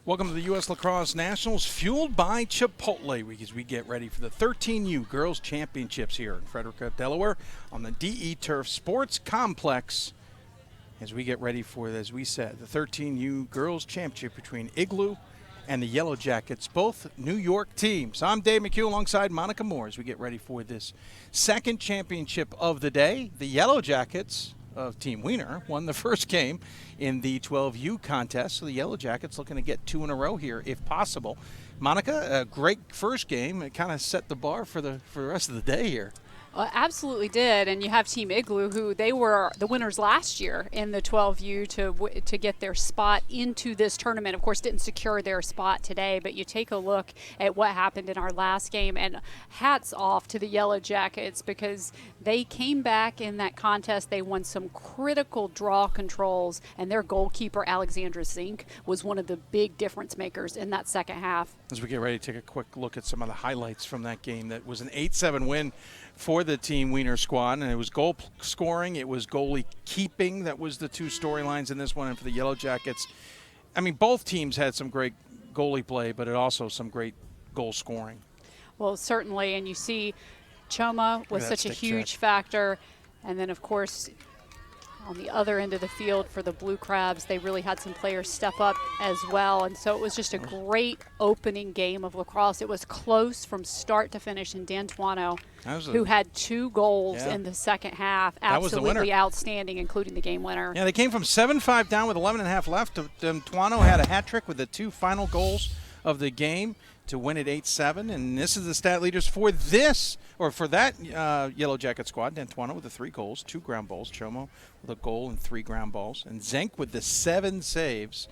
Welcome to the U.S. Lacrosse Nationals, fueled by Chipotle, as we get ready for the 13U Girls Championships here in Frederica, Delaware, on the DE Turf Sports Complex. As we get ready for, as we said, the 13U Girls Championship between Igloo and the Yellowjackets, both New York teams. I'm Dave McHugh alongside Monica Moore as we get ready for this second championship of the day. The Yellowjackets of Team Wiener won the first game in the 12U contest, so the Yellowjackets looking to get two in a row here if possible. Monica, a great first game. It kind of set the bar for the rest of the day here. Absolutely did, and you have Team Igloo, who they were the winners last year in the 12U to get their spot into this tournament. Of course, didn't secure their spot today, but you take a look at what happened in our last game, and hats off to the Yellowjackets because they came back in that contest. They won some critical draw controls, and their goalkeeper, Alexandra Zink, was one of the big difference makers in that second half. As we get ready to take a quick look at some of the highlights from that game, that was an 8-7 win for the Team Wiener squad, and it was goal scoring, it was goalie keeping. That was the two storylines in this one. And for the Yellowjackets, I mean, both teams had some great goalie play, but it also some great goal scoring. Well, certainly, and you see Choma was such a huge factor, and then of course on the other end of the field for the Blue Crabs, they really had some players step up as well. And so it was just a great opening game of lacrosse. It was close from start to finish, and D'Antuono, who had 2 goals in the second half, absolutely outstanding, including the game winner. Yeah, they came from 7-5 down with 11.5 left. D'Antuono had a hat trick with the 2 final goals of the game to win it 8-7, and this is the stat leaders for this, or for that Yellowjacket squad. D'Antuono with the 3 goals, 2 ground balls, Chomo with a goal and 3 ground balls, and Zenk with the 7 saves.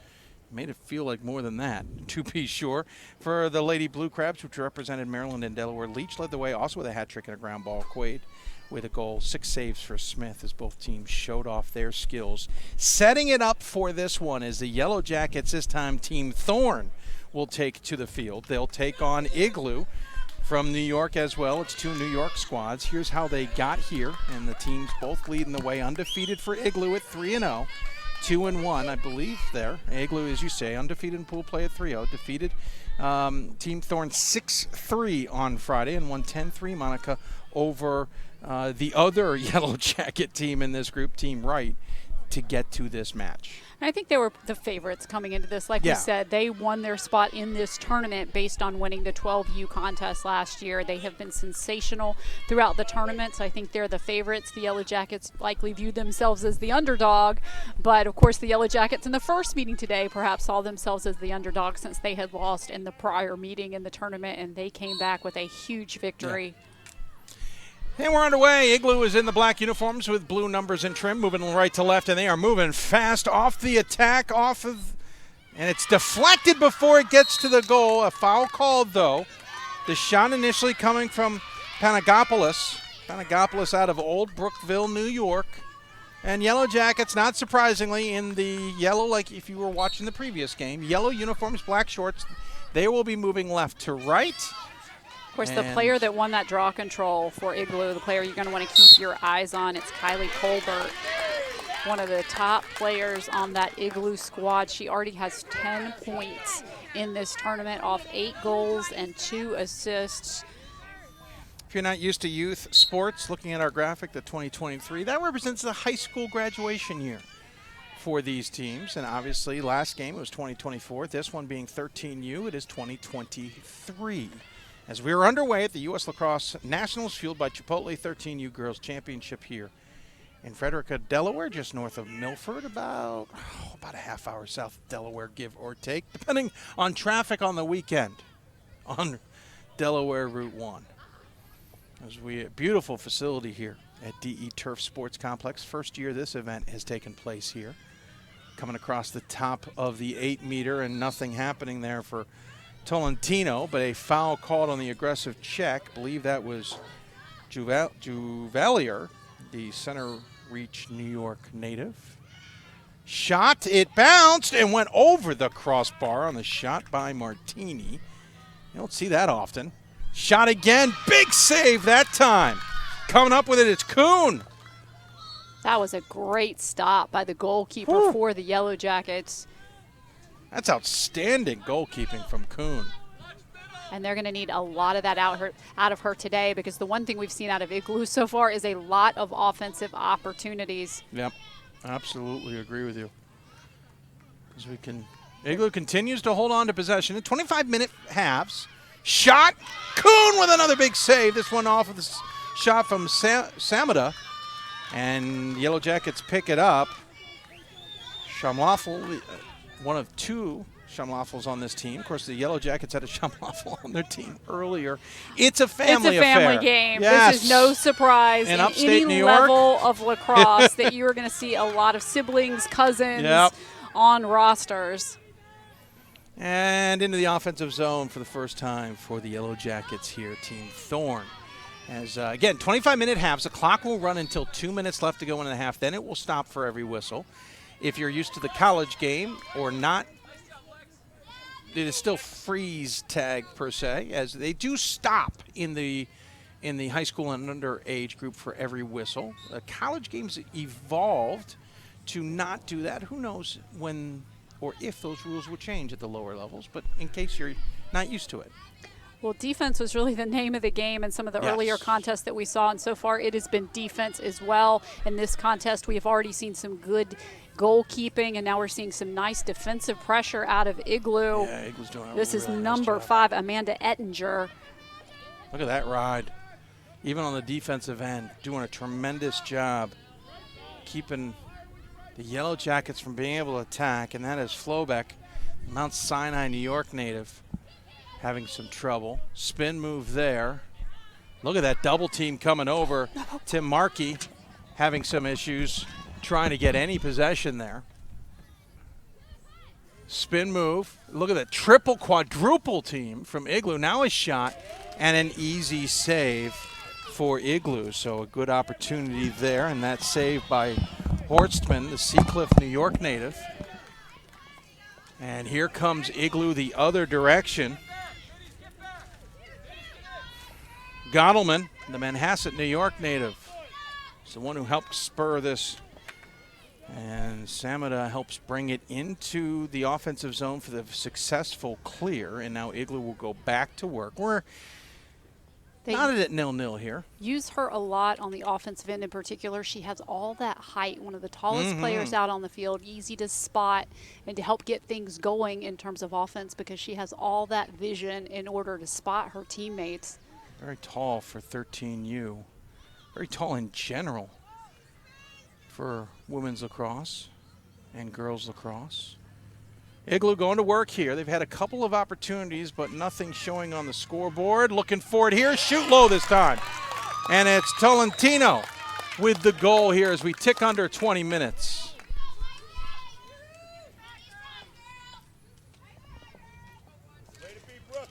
Made it feel like more than that, to be sure. For the Lady Blue Crabs, which represented Maryland and Delaware, Leach led the way also with a hat trick and a ground ball. Quaid with a goal, 6 saves for Smith as both teams showed off their skills. Setting it up for this one is the Yellowjackets, this time Team Thorn will take to the field. They'll take on Igloo from New York as well. It's 2 New York squads. Here's how they got here, and the teams both leading the way. Undefeated for Igloo at 3-0, 2-1, I believe there. Igloo, as you say, undefeated in pool play at 3-0. Defeated Team Thorn 6-3 on Friday and won 10-3, Monica, over the other Yellowjacket team in this group, Team Wright, to get to this match. I think they were the favorites coming into this. Like we said, they won their spot in this tournament based on winning the 12U contest last year. They have been sensational throughout the tournament, so I think they're the favorites. The Yellowjackets likely view themselves as the underdog, but of course the Yellowjackets in the first meeting today perhaps saw themselves as the underdog since they had lost in the prior meeting in the tournament, and they came back with a huge victory. And we're underway. Igloo is in the black uniforms with blue numbers and trim, moving right to left, and they are moving fast off the attack, and it's deflected before it gets to the goal. A foul called, though. The shot initially coming from Panagopoulos out of Old Brookville, New York. And Yellowjackets, not surprisingly, in the yellow, like if you were watching the previous game, yellow uniforms, black shorts, they will be moving left to right. Of course, the player that won that draw control for Igloo, the player you're going to want to keep your eyes on, it's Kylie Colbert, one of the top players on that Igloo squad. She already has 10 points in this tournament off 8 goals and 2 assists. If you're not used to youth sports, looking at our graphic, the 2023, that represents the high school graduation year for these teams. And obviously, last game it was 2024. This one being 13U, it is 2023. As we are underway at the U.S. Lacrosse Nationals, fueled by Chipotle 13U Girls Championship here in Frederica, Delaware, just north of Milford, about a half hour south of Delaware, give or take, depending on traffic on the weekend on Delaware Route 1. A beautiful facility here at DE Turf Sports Complex. First year this event has taken place here. Coming across the top of the 8-meter, and nothing happening there for Tolentino, but a foul called on the aggressive check. I believe that was Juvalier, the center reach New York native. Shot, it bounced and went over the crossbar on the shot by Martini. You don't see that often. Shot again, big save that time. Coming up with it, it's Kuhn. That was a great stop by the goalkeeper for the Yellowjackets. That's outstanding goalkeeping from Kuhn. And they're going to need a lot of that out of her today, because the one thing we've seen out of Igloo so far is a lot of offensive opportunities. Yep, absolutely agree with you. Igloo continues to hold on to possession. 25-minute halves. Shot. Kuhn with another big save. This one off of the shot from Samada. And Yellowjackets pick it up. Shamlaffel, one of two Shamlaffels on this team. Of course, the Yellowjackets had a Shamlaffel on their team earlier. It's a family affair. It's a family game. Yes. This is no surprise in any New York level of lacrosse that you are going to see a lot of siblings, cousins on rosters. And into the offensive zone for the first time for the Yellowjackets here, Team Thorne. As, again, 25-minute halves. The clock will run until 2 minutes left to go in the half. Then it will stop for every whistle. If you're used to the college game or not, it is still freeze tag per se, as they do stop in the high school and under age group for every whistle. College games evolved to not do that. Who knows when or if those rules will change at the lower levels, but in case you're not used to it. Well, defense was really the name of the game in some of the earlier contests that we saw, and so far it has been defense as well. In this contest, we have already seen some good goalkeeping, and now we're seeing some nice defensive pressure out of Igloo. Yeah, Igloo's doing a This is really number nice 5, Amanda Ettinger. Look at that ride. Even on the defensive end, doing a tremendous job keeping the Yellowjackets from being able to attack, and that is Flobeck, Mount Sinai, New York native, having some trouble. Spin move there. Look at that double team coming over. Tim Markey having some issues trying to get any possession there. Spin move. Look at that triple, quadruple team from Igloo. Now a shot and an easy save for Igloo. So a good opportunity there, and that save by Horstman, the Seacliff, New York native. And here comes Igloo the other direction. Gottleman, the Manhasset, New York native, is the one who helped spur this. And Samada helps bring it into the offensive zone for the successful clear. And now Igloo will go back to work. We're not at 0-0 here. Use her a lot on the offensive end in particular. She has all that height, one of the tallest players out on the field, easy to spot and to help get things going in terms of offense, because she has all that vision in order to spot her teammates. Very tall for 13U. Very tall in general for women's lacrosse and girls lacrosse. Igloo going to work here. They've had a couple of opportunities, but nothing showing on the scoreboard. Looking for it here. Shoot low this time. And it's Tolentino with the goal here as we tick under 20 minutes.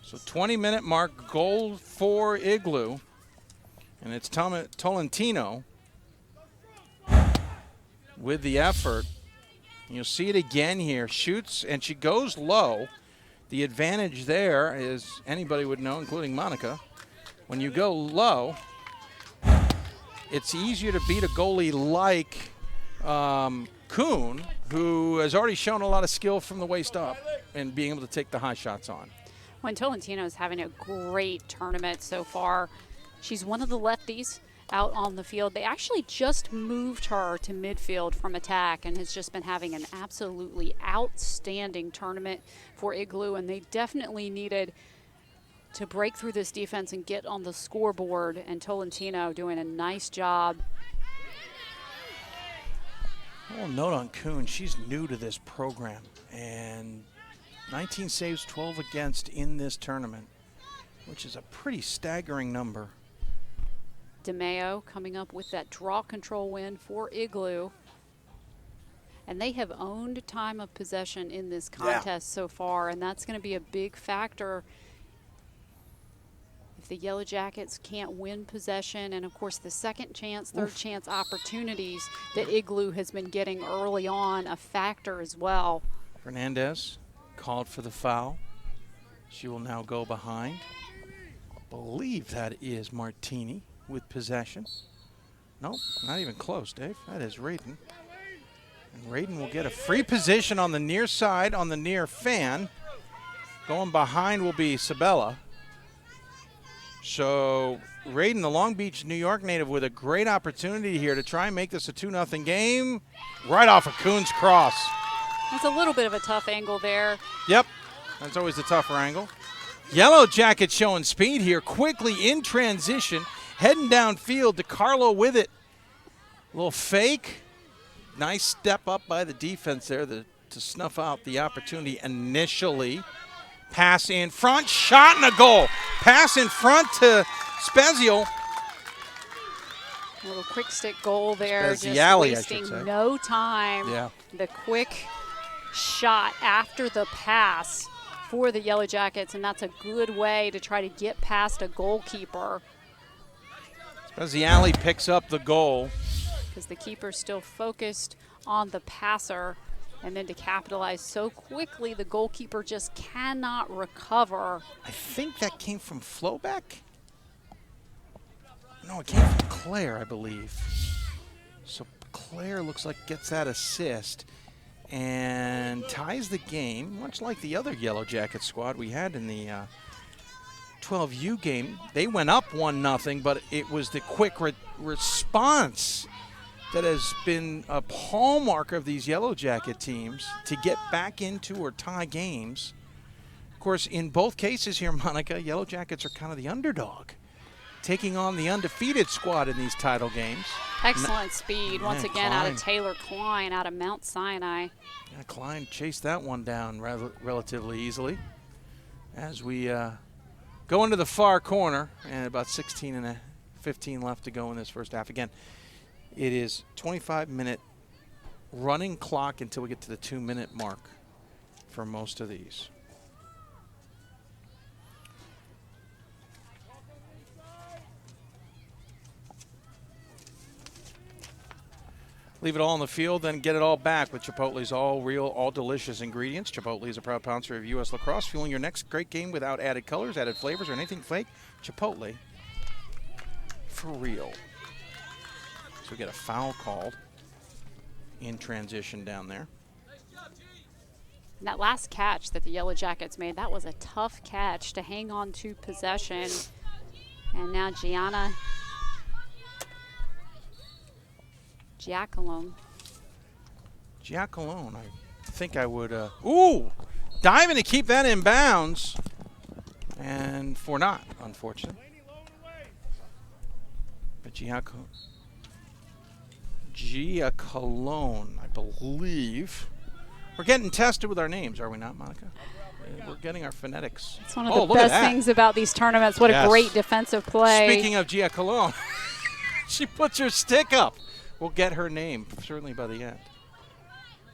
So 20-minute mark, goal for Igloo. And it's Tolentino with the effort. You'll see it again here. Shoots, and she goes low. The advantage there is, anybody would know, including Monica, when you go low, it's easier to beat a goalie like Kuhn, who has already shown a lot of skill from the waist up and being able to take the high shots on. When Tolentino is having a great tournament so far. She's one of the lefties out on the field. They actually just moved her to midfield from attack and has just been having an absolutely outstanding tournament for Igloo, and they definitely needed to break through this defense and get on the scoreboard, and Tolentino doing a nice job. A little note on Kuhn, she's new to this program, and 19 saves, 12 against in this tournament, which is a pretty staggering number. DeMeo coming up with that draw control win for Igloo. And they have owned time of possession in this contest so far, and that's going to be a big factor if the Yellowjackets can't win possession. And, of course, the second chance, third chance opportunities that Igloo has been getting early on, a factor as well. Fernandez called for the foul. She will now go behind. I believe that is Martini with possession. Nope, not even close, Dave. That is Radin. And Radin will get a free position on the near side, on the near fan. Going behind will be Sabella. So Radin, the Long Beach, New York native, with a great opportunity here to try and make this a 2-0 game. Right off of Kuhn's cross. That's a little bit of a tough angle there. Yep, that's always the tougher angle. Yellowjackets showing speed here, quickly in transition, heading downfield. DiCarlo with it. A little fake. Nice step up by the defense there to snuff out the opportunity initially. Pass in front, shot and a goal. Pass in front to Spezio. A little quick stick goal there, just Speziali, wasting no time. Yeah. The quick shot after the pass for the Yellowjackets, and that's a good way to try to get past a goalkeeper. Speziali picks up the goal. Because the keeper's still focused on the passer, and then to capitalize so quickly, the goalkeeper just cannot recover. I think that came from Flowback. No, it came from Claire, I believe. So Claire looks like gets that assist and ties the game, much like the other Yellowjacket squad we had in the 12U game. They went up 1-0, but it was the quick response that has been a hallmark of these Yellowjacket teams to get back into or tie games. Of course, in both cases here, Monica, Yellowjackets are kind of the underdog, taking on the undefeated squad in these title games. Excellent speed, once again, out of Klein. Taylor Klein, out of Mount Sinai. Yeah, Klein chased that one down relatively easily. As we go into the far corner, and about 15 left to go in this first half. Again, it is 25-minute running clock until we get to the 2-minute mark for most of these. Leave it all on the field, then get it all back with Chipotle's all real, all delicious ingredients. Chipotle is a proud sponsor of U.S. Lacrosse, fueling your next great game without added colors, added flavors, or anything fake. Chipotle, for real. So we get a foul called in transition down there. And that last catch that the Yellowjackets made, that was a tough catch to hang on to possession. And now Giacalone. Giacalone, I think I would, ooh, diving to keep that in bounds. And for not, unfortunately. But Giacalone, I believe. We're getting tested with our names, are we not, Monica? We're getting our phonetics. It's one of the best things about these tournaments. What a great defensive play. Speaking of Giacalone, she puts her stick up. We'll get her name, certainly by the end.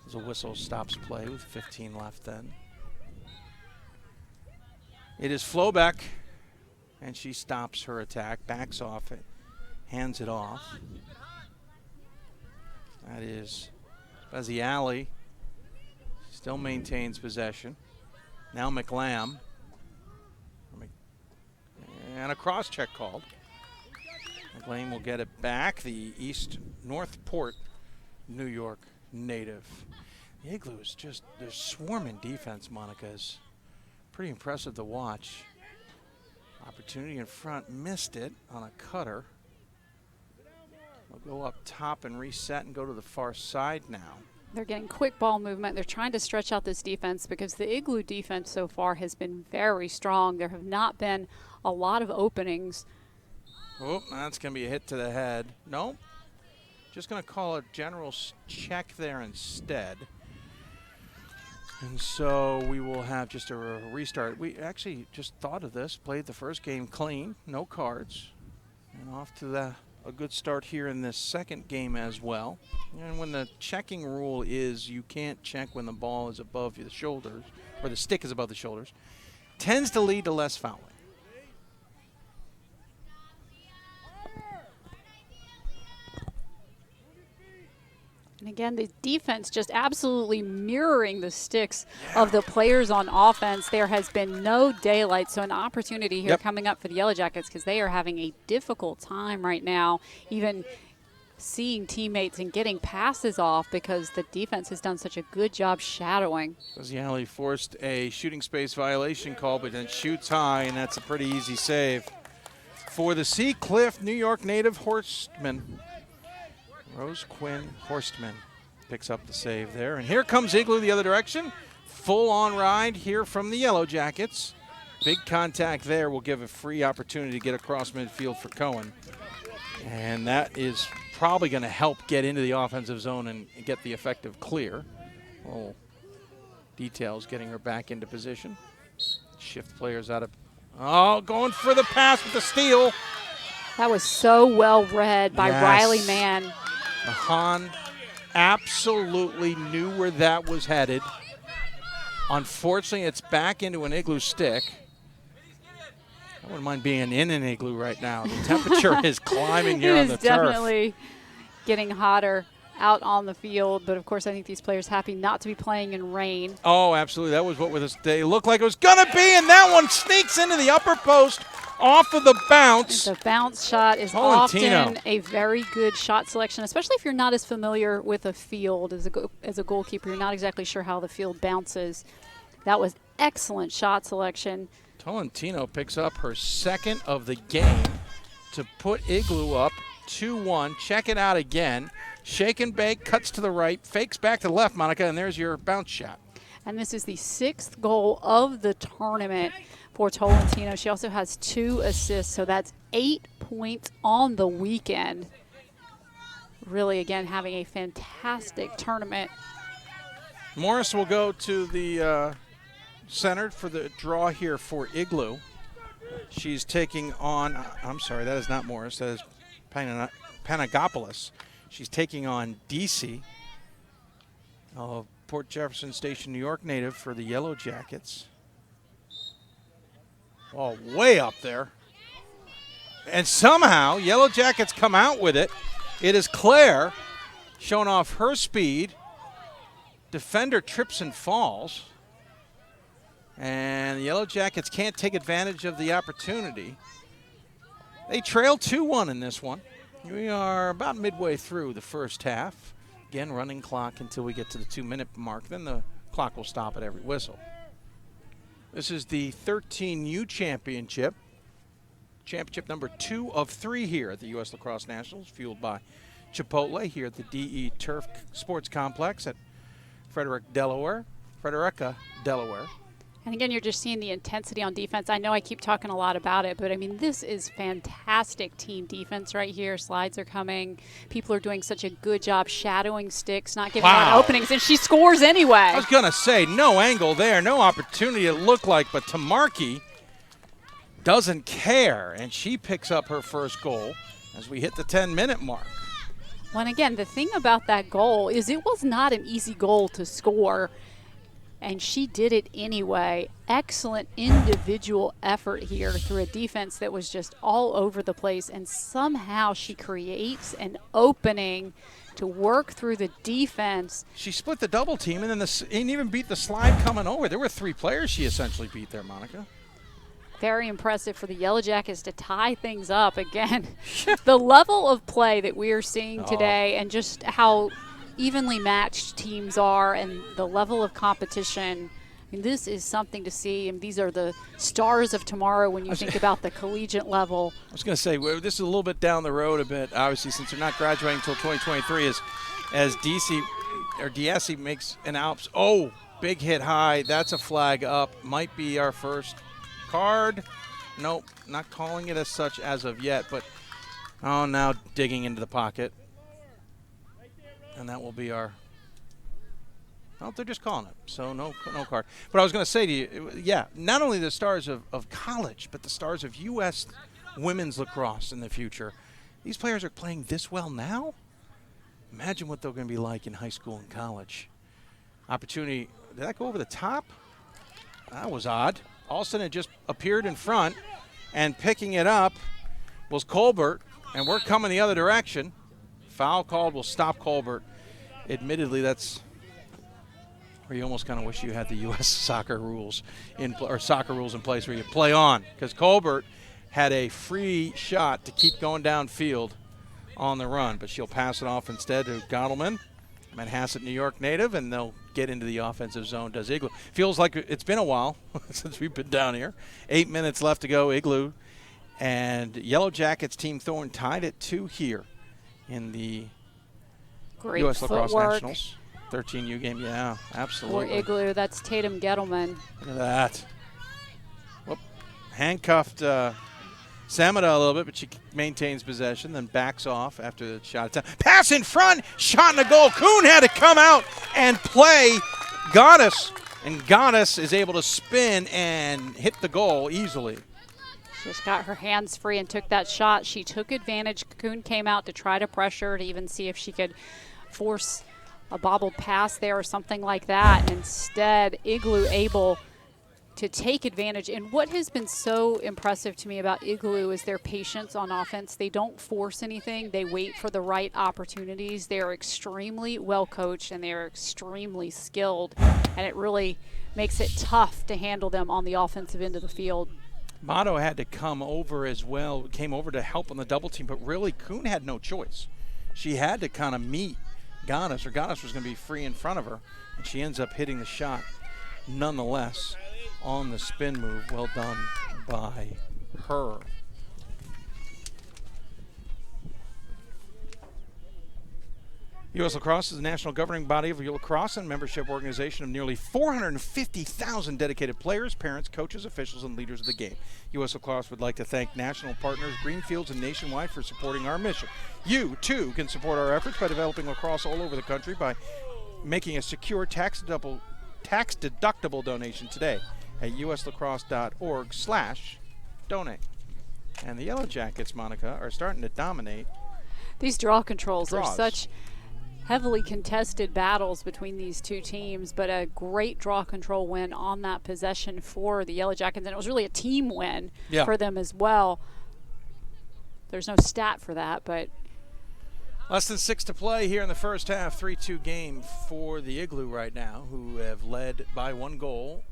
As a whistle stops play with 15 left then. It is Flowback, and she stops her attack, backs off it, hands it off. That is Speziali. Still maintains possession. Now McLam. And a cross-check called. McLean will get it back. The Northport, New York native. The Igloo is just, they're swarming defense, Monica. Is pretty impressive to watch. Opportunity in front, missed it on a cutter. They'll go up top and reset and go to the far side now. They're getting quick ball movement. They're trying to stretch out this defense because the Igloo defense so far has been very strong. There have not been a lot of openings. Oh, that's going to be a hit to the head. Nope. Just going to call a general check there instead. And so we will have just a restart. We actually just thought of this, played the first game clean, no cards, and off to a good start here in this second game as well. And when the checking rule is you can't check when the ball is above the shoulders, or the stick is above the shoulders, tends to lead to less fouling. And again, the defense just absolutely mirroring the sticks of the players on offense. There has been no daylight, so an opportunity here coming up for the Yellowjackets because they are having a difficult time right now, even seeing teammates and getting passes off because the defense has done such a good job shadowing. Alley forced a shooting space violation call, but then shoots high, and that's a pretty easy save. For the Sea Cliff New York native Horstman, Rose Quinn Horstman picks up the save there. And here comes Igloo the other direction. Full-on ride here from the Yellowjackets. Big contact there will give a free opportunity to get across midfield for Cohen. And that is probably going to help get into the offensive zone and get the effective clear. Little details getting her back into position. Shift players out of... Oh, going for the pass with the steal. That was so well read by Riley Mann. Mahan absolutely knew where that was headed. Unfortunately, it's back into an Igloo stick. I wouldn't mind being in an Igloo right now. The temperature is climbing here on the turf. It is definitely getting hotter out on the field, but of course I think these players happy not to be playing in rain. Oh, absolutely. That was what they looked like it was going to be, and that one sneaks into the upper post off of the bounce. The bounce shot is often a very good shot selection, especially if you're not as familiar with a field as a goalkeeper. You're not exactly sure how the field bounces. That was excellent shot selection. Tolentino picks up her second of the game to put Igloo up 2-1. Check it out again. Shake and bake, cuts to the right, fakes back to the left, Monica, and there's your bounce shot. And this is the 6th goal of the tournament for Tolentino. She also has 2 assists, so that's 8 points on the weekend. Really, again, having a fantastic tournament. Morris will go to the center for the draw here for Igloo. She's taking on, I'm sorry, that is not Morris, that is Panagopoulos. She's taking on DC, Port Jefferson Station, New York native for the Yellowjackets. Oh, way up there. And somehow Yellowjackets come out with it. It is Claire showing off her speed. Defender trips and falls. And the Yellowjackets can't take advantage of the opportunity. They trail 2-1 in this one. We are about midway through the first half. Again, running clock until we get to the 2-minute mark. Then the clock will stop at every whistle. This is the 13U Championship. Championship number 2 of 3 here at the U.S. Lacrosse Nationals, fueled by Chipotle here at the DE Turf Sports Complex at Frederica, Delaware. And again, you're just seeing the intensity on defense. I know I keep talking a lot about it, but I mean, this is fantastic team defense right here. Slides are coming. People are doing such a good job shadowing sticks, not giving out openings, and she scores anyway. I was going to say, no angle there, no opportunity it looked like, but Tamarki doesn't care, and she picks up her first goal as we hit the 10-minute mark. Well, and again, the thing about that goal is it was not an easy goal to score, and she did it anyway. Excellent individual effort here through a defense that was just all over the place, and somehow she creates an opening to work through the defense. She split the double team and then and even beat the slide coming over. There were 3 players she essentially beat there, Monica. Very impressive for the Yellowjackets to tie things up again. The level of play that we are seeing today and just how evenly matched teams are and the level of competition, I mean, this is something to see. And these are the stars of tomorrow when you think about the collegiate level. I was going to say, this is a little bit down the road a bit, obviously, since they're not graduating until 2023 as DC makes an Alps. Oh, big hit high. That's a flag up. Might be our first card. Nope, not calling it as such as of yet, but now digging into the pocket. And that will be our, they're just calling it, so no card. But I was going to say to you, not only the stars of college, but the stars of U.S. women's lacrosse in the future. These players are playing this well now? Imagine what they're going to be like in high school and college. Opportunity, did that go over the top? That was odd. All of a sudden it just appeared in front, and picking it up was Colbert, and we're coming the other direction. Foul called will stop Colbert. Admittedly, that's where you almost kind of wish you had the U.S. soccer rules in place where you play on, because Colbert had a free shot to keep going downfield on the run, but she'll pass it off instead to Gottleman, Manhasset, New York native, and they'll get into the offensive zone, does Igloo. Feels like it's been a while since we've been down here. 8 minutes left to go, Igloo. And Yellowjackets Team Thorne tied at 2 here in the Great U.S. Lacrosse footwork Nationals. 13U game, yeah, absolutely. for Igloo. That's Tatum Gettleman. Look at that. Whoop. Handcuffed Samada a little bit, but she maintains possession, then backs off after the shot. Pass in front, shot in the goal. Kuhn had to come out and play Goddess, and Goddess is able to spin and hit the goal easily. She just got her hands free and took that shot. She took advantage. Kuhn came out to try to pressure to even see if she could force a bobbled pass there or something like that. And instead, Igloo able to take advantage. And what has been so impressive to me about Igloo is their patience on offense. They don't force anything. They wait for the right opportunities. They are extremely well coached and they are extremely skilled. And it really makes it tough to handle them on the offensive end of the field. Motto had to come over as well, came over to help on the double team, but really Kuhn had no choice. She had to kind of meet Goddess, or Goddess was going to be free in front of her, and she ends up hitting the shot nonetheless on the spin move. Well done by her. U.S. Lacrosse is the national governing body of lacrosse and membership organization of nearly 450,000 dedicated players, parents, coaches, officials, and leaders of the game. U.S. Lacrosse would like to thank national partners Greenfields and Nationwide for supporting our mission. You, too, can support our efforts by developing lacrosse all over the country by making a secure tax-deductible donation today at uslacrosse.org/donate. And the Yellowjackets, Monica, are starting to dominate. These draw controls are Draws. such heavily contested battles between these two teams, but a great draw control win on that possession for the Yellowjackets, and it was really a team win for them as well. There's no stat for that, but less than 6 to play here in the first half. 3-2 game for the Igloo right now, who have led by 1 goal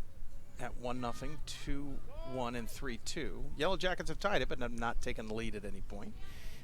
at 1-0, 2-1, and 3-2. Yellowjackets have tied it, but have not taken the lead at any point.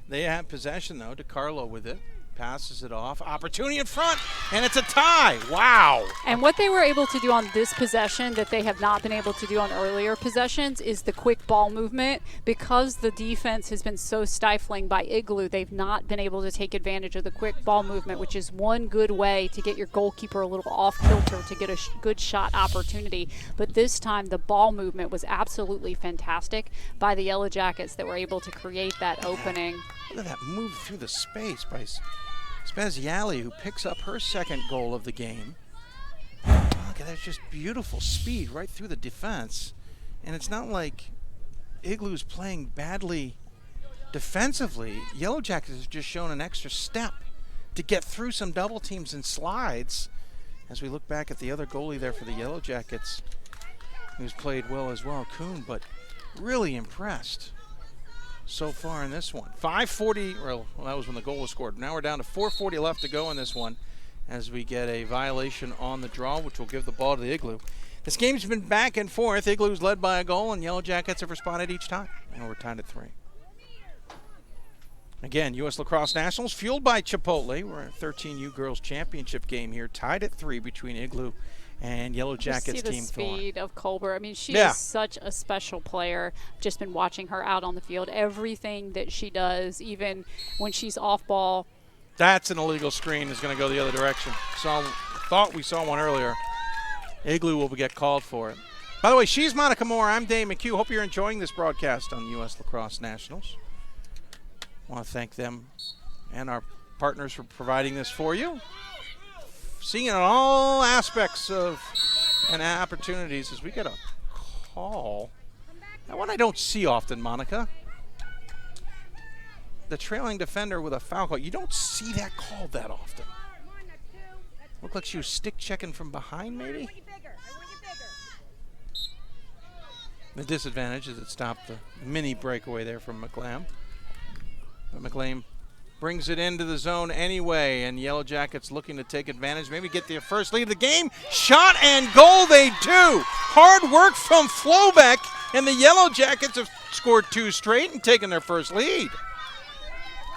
They have possession, though. DiCarlo with it. Passes it off. Opportunity in front, and it's a tie. Wow. And what they were able to do on this possession that they have not been able to do on earlier possessions is the quick ball movement. Because the defense has been so stifling by Igloo, they've not been able to take advantage of the quick ball movement, which is one good way to get your goalkeeper a little off kilter to get a good shot opportunity. But this time, the ball movement was absolutely fantastic by the Yellowjackets that were able to create that opening. Look at that move through the space by Spaziali, who picks up her second goal of the game. Look at that, just beautiful speed right through the defense. And it's not like Igloo's playing badly defensively. Yellowjackets has just shown an extra step to get through some double teams and slides. As we look back at the other goalie there for the Yellowjackets, who's played well as well, Kuhn, but really impressed so far in this one. 5:40, well, that was when the goal was scored. Now we're down to 4:40 left to go in this one as we get a violation on the draw, which will give the ball to the Igloo. This game's been back and forth. Igloo's led by a goal, and Yellowjackets have responded each time. And we're tied at 3. Again, U.S. Lacrosse Nationals, fueled by Chipotle. We're in a 13U Girls Championship game here, tied at 3 between Igloo and Yellowjackets Team Team Thorne. Speed of Colbert. I mean, she is such a special player. Just been watching her out on the field. Everything that she does, even when she's off ball. That's an illegal screen. Is going to go the other direction. Thought we saw one earlier. Igloo will get called for it. By the way, she's Monica Moore. I'm Dave McHugh. Hope you're enjoying this broadcast on U.S. Lacrosse Nationals. I want to thank them and our partners for providing this for you. Seeing it in all aspects of and opportunities as we get a call. That one I don't see often, Monica. The trailing defender with a foul call. You don't see that called that often. Looked like she was stick checking from behind, maybe. The disadvantage is it stopped the mini breakaway there from McLam. But McLean brings it into the zone anyway, and Yellowjackets looking to take advantage, maybe get their first lead of the game. Shot and goal, they do. Hard work from Flobeck, and the Yellowjackets have scored 2 straight and taken their first lead.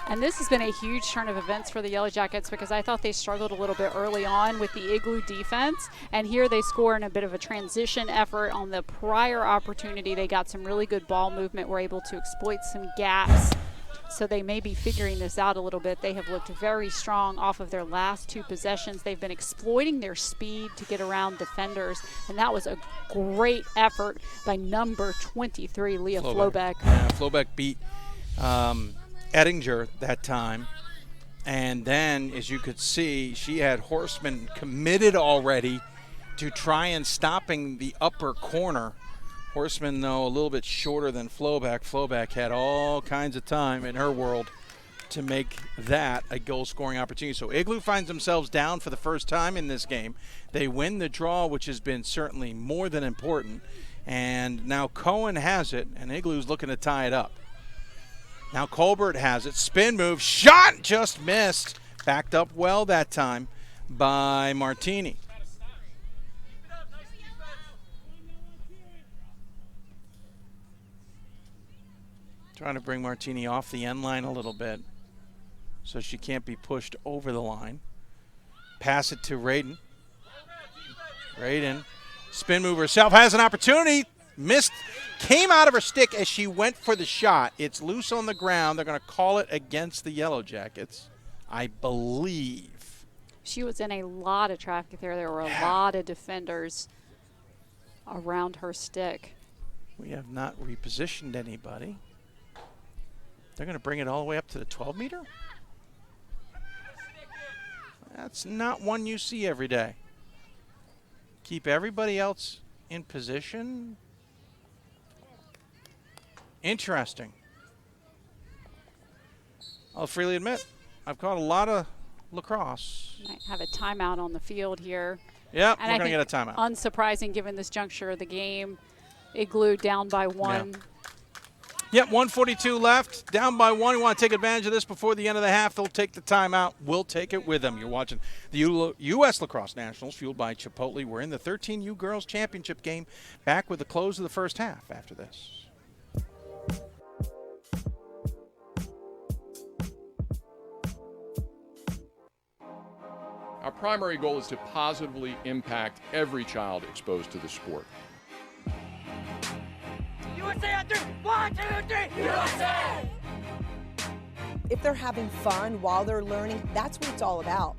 And this has been a huge turn of events for the Yellowjackets because I thought they struggled a little bit early on with the Igloo defense. And here they score in a bit of a transition effort. On the prior opportunity, they got some really good ball movement, were able to exploit some gaps. So they may be figuring this out a little bit. They have looked very strong off of their last 2 possessions. They've been exploiting their speed to get around defenders, and that was a great effort by number 23, Leah Flobeck. Yeah, Flobeck beat Ettinger that time. And then, as you could see, she had Horseman committed already to try and stopping the upper corner. Horseman, though, a little bit shorter than Flobeck. Flobeck had all kinds of time in her world to make that a goal-scoring opportunity. So Igloo finds themselves down for the first time in this game. They win the draw, which has been certainly more than important. And now Cohen has it, and Igloo's looking to tie it up. Now Colbert has it. Spin move. Shot! Just missed. Backed up well that time by Martini. Trying to bring Martini off the end line a little bit so she can't be pushed over the line. Pass it to Raiden. Raiden, spin move herself, has an opportunity. Missed, came out of her stick as she went for the shot. It's loose on the ground. They're going to call it against the Yellowjackets, I believe. She was in a lot of traffic there. There were a lot of defenders around her stick. We have not repositioned anybody. They're going to bring it all the way up to the 12-meter? That's not one you see every day. Keep everybody else in position. Interesting. I'll freely admit, I've caught a lot of lacrosse. Might have a timeout on the field here. Yeah, and we're going to get a timeout. Unsurprising given this juncture of the game. Igloo down by 1. Yeah. Yep, 1:42 left, down by 1. We want to take advantage of this before the end of the half. They'll take the timeout. We'll take it with them. You're watching the U.S. Lacrosse Nationals, fueled by Chipotle. We're in the 13U Girls Championship game, back with the close of the first half after this. Our primary goal is to positively impact every child exposed to the sport. USA on 3! 1, 2, 3! USA! If they're having fun while they're learning, that's what it's all about.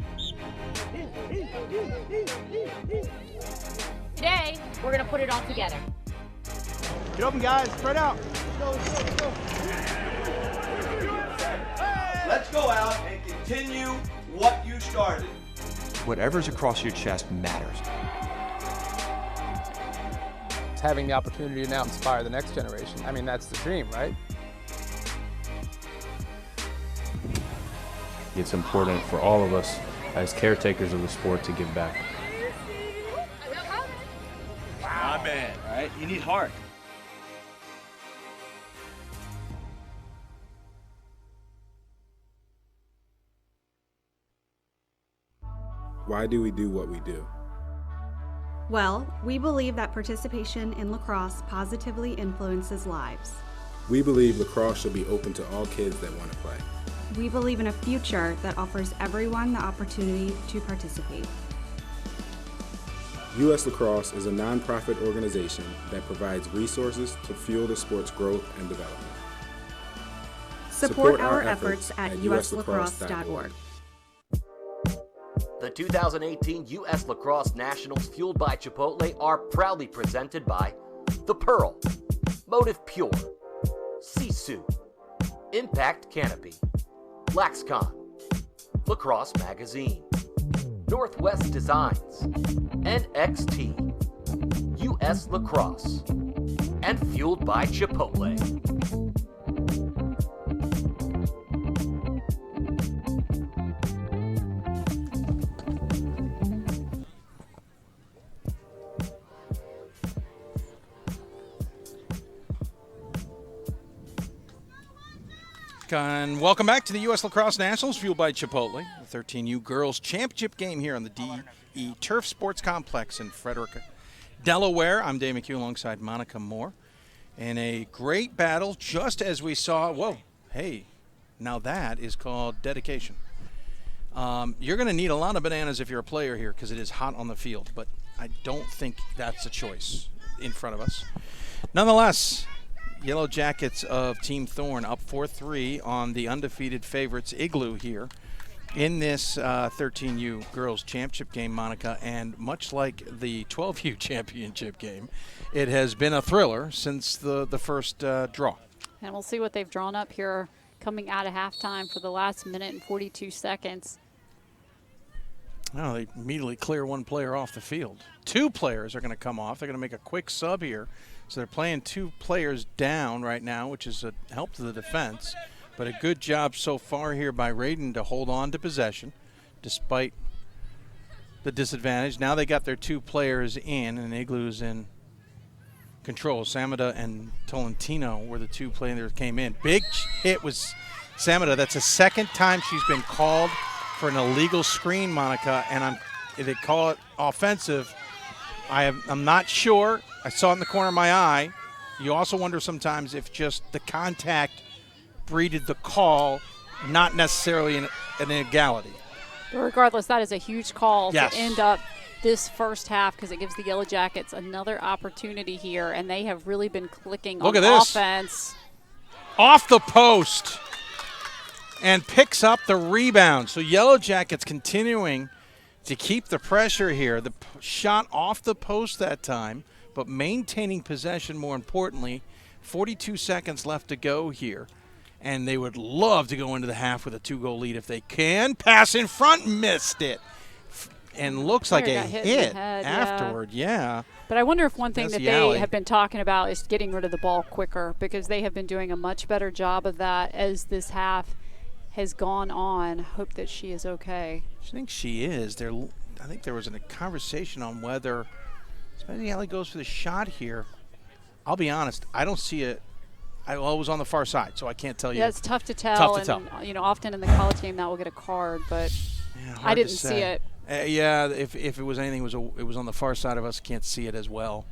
Today, we're going to put it all together. Get open, guys. Spread out. Let's go out and continue what you started. Whatever's across your chest matters. Having the opportunity to now inspire the next generation. I mean, that's the dream, right? It's important for all of us as caretakers of the sport to give back. My man, right? You need heart. Why do we do what we do? Well, we believe that participation in lacrosse positively influences lives. We believe lacrosse should be open to all kids that want to play. We believe in a future that offers everyone the opportunity to participate. U.S. Lacrosse is a nonprofit organization that provides resources to fuel the sport's growth and development. Support our efforts at uslacrosse.org. The 2018 U.S. Lacrosse Nationals, fueled by Chipotle, are proudly presented by The Pearl, Motive Pure, Sisu, Impact Canopy, LaxCon, Lacrosse Magazine, Northwest Designs, NXT, U.S. Lacrosse, and fueled by Chipotle. And welcome back to the U.S. Lacrosse Nationals, fueled by Chipotle, the 13U Girls Championship game here on the DE Turf Sports Complex in Frederica, Delaware. I'm Dave McHugh alongside Monica Moore. In a great battle, just as we saw, whoa, hey, Now that is called dedication. You're going to need a lot of bananas if you're a player here because it is hot on the field, but I don't think that's a choice in front of us. Nonetheless, Yellowjackets of Team Thorne up 4-3 on the undefeated favorites Igloo here in this 13U girls championship game, Monica. And much like the 12U championship game, it has been a thriller since the first draw. And we'll see what they've drawn up here coming out of halftime for the last minute and 42 seconds. Oh, they immediately clear one player off the field. Two players are going to come off. They're going to make a quick sub here. So they're playing two players down right now, which is a help to the defense. But a good job so far here by Raiden to hold on to possession despite the disadvantage. Now they got their two players in, and Igloo's in control. Samada and Tolentino were the two players that came in. Big hit was Samada. That's the second time she's been called for an illegal screen, Monica, and they call it offensive. I'm not sure. I saw it in the corner of my eye. You also wonder sometimes if just the contact breeded the call, not necessarily an illegality. But regardless, that is a huge call yes. to end up this first half because it gives the Yellowjackets another opportunity here, and they have really been clicking Look on at this. offense. Off the post and picks up the rebound. So Yellowjackets continuing to keep the pressure here. The shot off the post that time, but maintaining possession more importantly. 42 seconds left to go here. And they would love to go into the half with a 2-goal lead if they can. Pass in front, missed it. And looks like a hit afterward, yeah. But I wonder if one thing That's that the they alley. have been talking about is getting rid of the ball quicker because they have been doing a much better job of that as this half has gone on. Hope that she is okay. I think she is. I think there was a conversation on whether Spenny Alley goes for the shot here. I'll be honest, I don't see it. I was on the far side, so I can't tell you. Yeah, it's tough to tell. Tough to tell. You know, often in the college game that will get a card, but yeah, I didn't see it. Yeah, if it was anything, it was on the far side of us. Can't see it as well.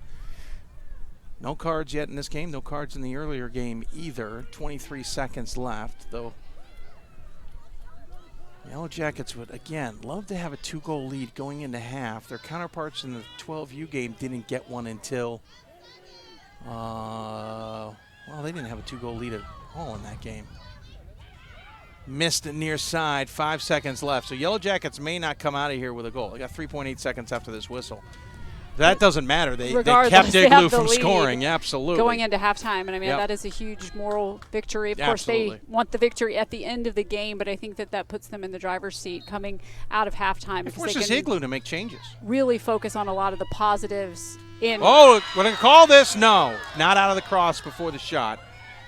No cards yet in this game. No cards in the earlier game either. 23 seconds left, though. Yellowjackets would, again, love to have a 2-goal lead going into half. Their counterparts in the 12U game didn't get one until, well, they didn't have a 2-goal lead at all in that game. Missed it near side, 5 seconds left. So Yellowjackets may not come out of here with a goal. They got 3.8 seconds after this whistle. That doesn't matter. They kept Igloo from scoring. Yeah, absolutely. Going into halftime, and I mean, that is a huge moral victory. Of course, they want the victory at the end of the game, but I think that puts them in the driver's seat coming out of halftime. It forces Igloo to make changes. Really focus on a lot of the positives. Oh, we're going to call this? No. Not out of the cross before the shot.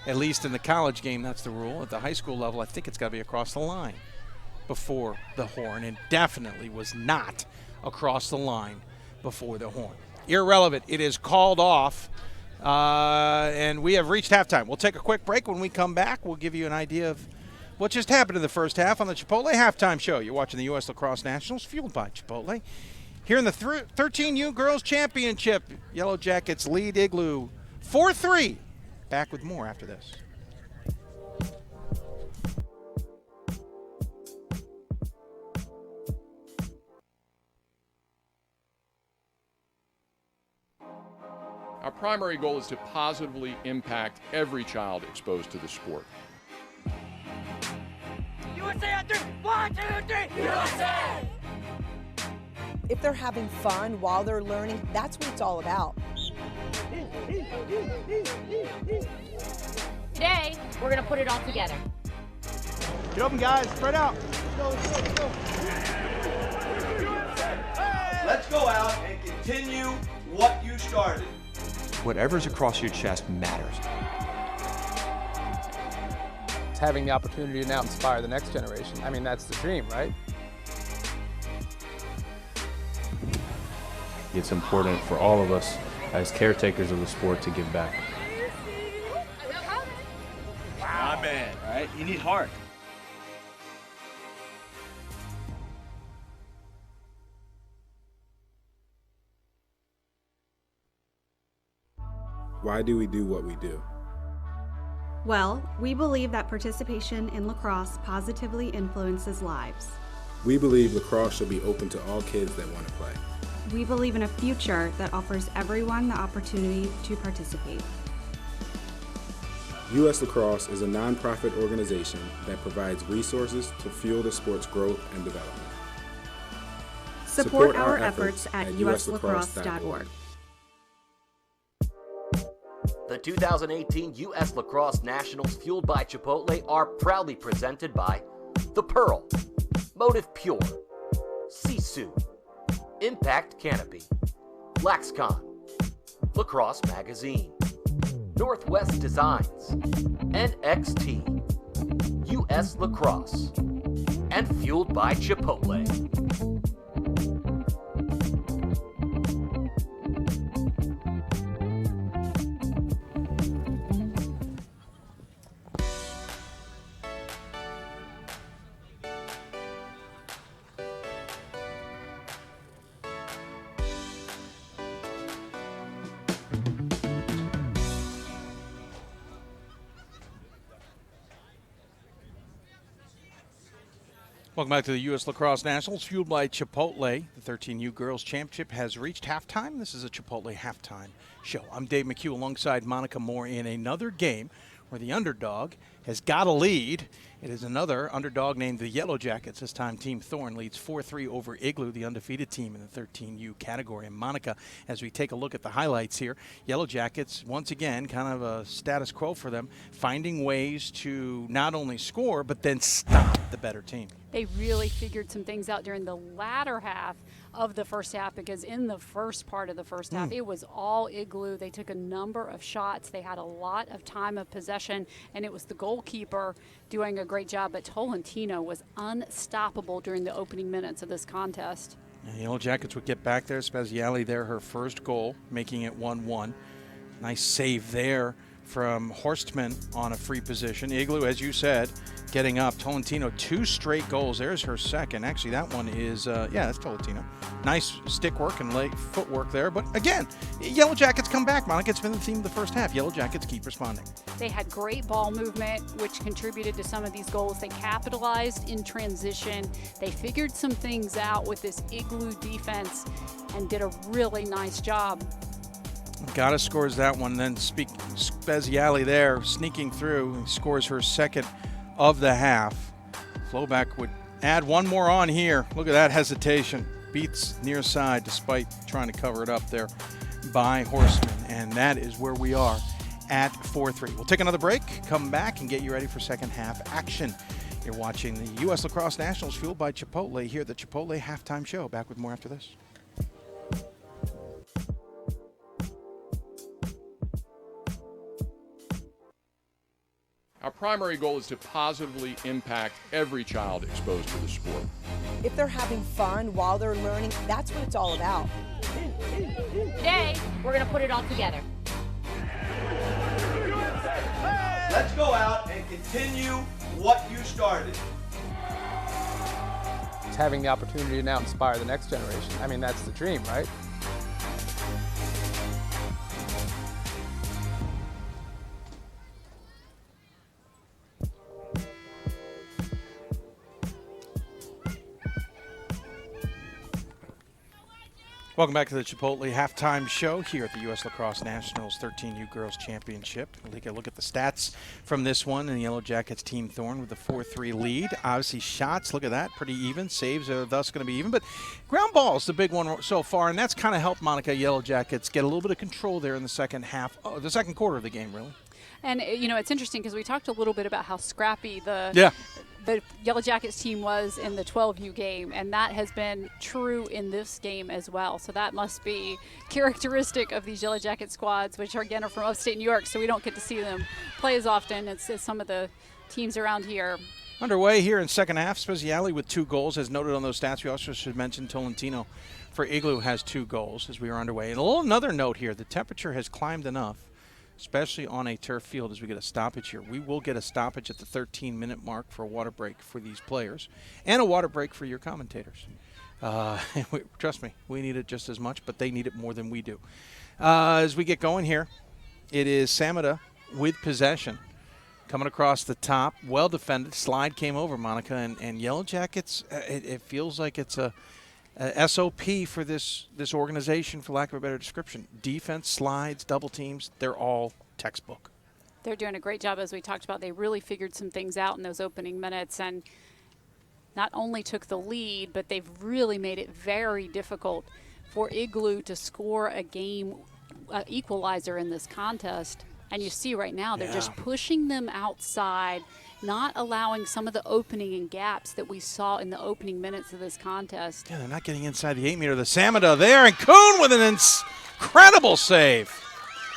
At least in the college game, that's the rule. At the high school level, I think it's got to be across the line before the horn. And definitely was not across the line before the horn. Irrelevant. It is called off. And we have reached halftime. We'll take a quick break. When we come back, we'll give you an idea of what just happened in the first half on the Chipotle Halftime Show. You're watching the U.S. Lacrosse Nationals, fueled by Chipotle. Here in the 13U Girls Championship, Yellowjackets lead Igloo 4-3. Back with more after this. Our primary goal is to positively impact every child exposed to the sport. USA on 3! 1, 2, 3! USA! If they're having fun while they're learning, that's what it's all about. Today, we're going to put it all together. Get open, guys. Spread out. Let's go. Let's go out and continue what you started. Whatever's across your chest matters. It's having the opportunity to now inspire the next generation. I mean, that's the dream, right? It's important for all of us as caretakers of the sport to give back. Not bad, all right? You need heart. Why do we do what we do? Well, we believe that participation in lacrosse positively influences lives. We believe lacrosse should be open to all kids that want to play. We believe in a future that offers everyone the opportunity to participate. U.S. Lacrosse is a nonprofit organization that provides resources to fuel the sport's growth and development. Support our efforts at uslacrosse.org. The 2018 U.S. Lacrosse Nationals Fueled by Chipotle are proudly presented by The Pearl, Motive Pure, Sisu, Impact Canopy, LaxCon, Lacrosse Magazine, Northwest Designs, NXT, U.S. Lacrosse, and Fueled by Chipotle. Welcome back to the U.S. Lacrosse Nationals, fueled by Chipotle. The 13U Girls Championship has reached halftime. This is a Chipotle halftime show. I'm Dave McHugh alongside Monica Moore in another game where the underdog has got a lead. It is another underdog named the Yellowjackets. This time Team Thorne leads 4-3 over Igloo, the undefeated team in the 13U category. And Monica, as we take a look at the highlights here, Yellowjackets, once again, kind of a status quo for them, finding ways to not only score, but then stop the better team. They really figured some things out during the latter half of the first half, because in the first part of the first half, it was all Igloo. They took a number of shots. They had a lot of time of possession, and it was the goalkeeper doing a great job. But Tolentino was unstoppable during the opening minutes of this contest. And the Yellowjackets would get back there. Speziale there, her first goal, making it 1-1. Nice save there from Horstman on a free position. Igloo, as you said, getting up. Tolentino, 2 straight goals. There's her second. Actually, that one is, that's Tolentino. Nice stick work and leg footwork there. But again, Yellowjackets come back, Monica. It's been the theme of the first half. Yellowjackets keep responding. They had great ball movement, which contributed to some of these goals. They capitalized in transition. They figured some things out with this Igloo defense and did a really nice job. Gata scores that one. Then Speziale there, sneaking through, scores her second of the half. Flowback would add one more on here. Look at that hesitation. Beats near side despite trying to cover it up there by Horstman. And that is where we are at 4-3. We'll take another break, come back, and get you ready for second half action. You're watching the U.S. Lacrosse Nationals fueled by Chipotle here at the Chipotle Halftime Show. Back with more after this. Our primary goal is to positively impact every child exposed to the sport. If they're having fun while they're learning, that's what it's all about. Today, we're going to put it all together. Let's go out and continue what you started. It's having the opportunity to now inspire the next generation. I mean, that's the dream, right? Welcome back to the Chipotle Halftime Show here at the U.S. Lacrosse Nationals 13U Girls Championship. We'll take a look at the stats from this one, and the Yellowjackets Team Thorne with a 4-3 lead. Obviously, shots, look at that, pretty even. Saves are thus going to be even, but ground ball is the big one so far, and that's kind of helped Monica Yellowjackets get a little bit of control there in the second half, the second quarter of the game, really. And, you know, it's interesting because we talked a little bit about how scrappy the Yellowjackets team was in the 12U game, and that has been true in this game as well. So that must be characteristic of these Yellowjacket squads, which are, again, are from upstate New York, so we don't get to see them play as often as some of the teams around here. Underway here in second half, Speziale with 2 goals, as noted on those stats. We also should mention Tolentino for Igloo has 2 goals as we are underway. And another note here, the temperature has climbed enough, especially on a turf field, as we get a stoppage here. We will get a stoppage at the 13-minute mark for a water break for these players and a water break for your commentators. Trust me, we need it just as much, but they need it more than we do. As we get going here, it is Samada with possession. coming across the top, well defended. Slide came over, Monica, and Yellowjackets, it feels like it's a SOP for this organization, for lack of a better description. Defense, slides, double teams, they're all textbook. They're doing a great job, as we talked about. They really figured some things out in those opening minutes and not only took the lead, but they've really made it very difficult for Igloo to score a game equalizer in this contest. And you see right now they're just pushing them outside, not allowing some of the opening and gaps that we saw in the opening minutes of this contest. Yeah, they're not getting inside the 8-meter. The Samada there, and Kuhn with an incredible save.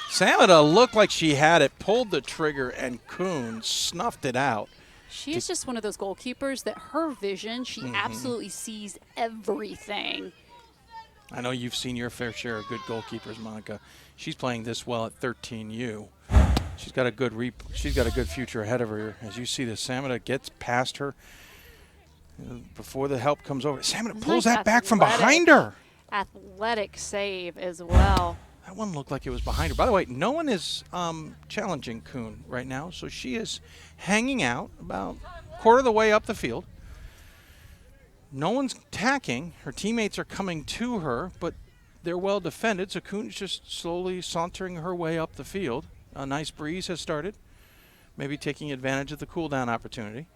Samada looked like she had it, pulled the trigger, and Kuhn snuffed it out. She's just one of those goalkeepers that her vision, she absolutely sees everything. I know you've seen your fair share of good goalkeepers, Monica. She's playing this well at 13U. She's got a good future ahead of her. As you see, the Samada gets past her before the help comes over. Samada pulls that back from behind her. Athletic save as well. That one looked like it was behind her. By the way, no one is challenging Kuhn right now, so she is hanging out about a quarter of the way up the field. No one's attacking. Her teammates are coming to her, but they're well defended, so Kuhn's just slowly sauntering her way up the field. A nice breeze has started, maybe taking advantage of the cool-down opportunity.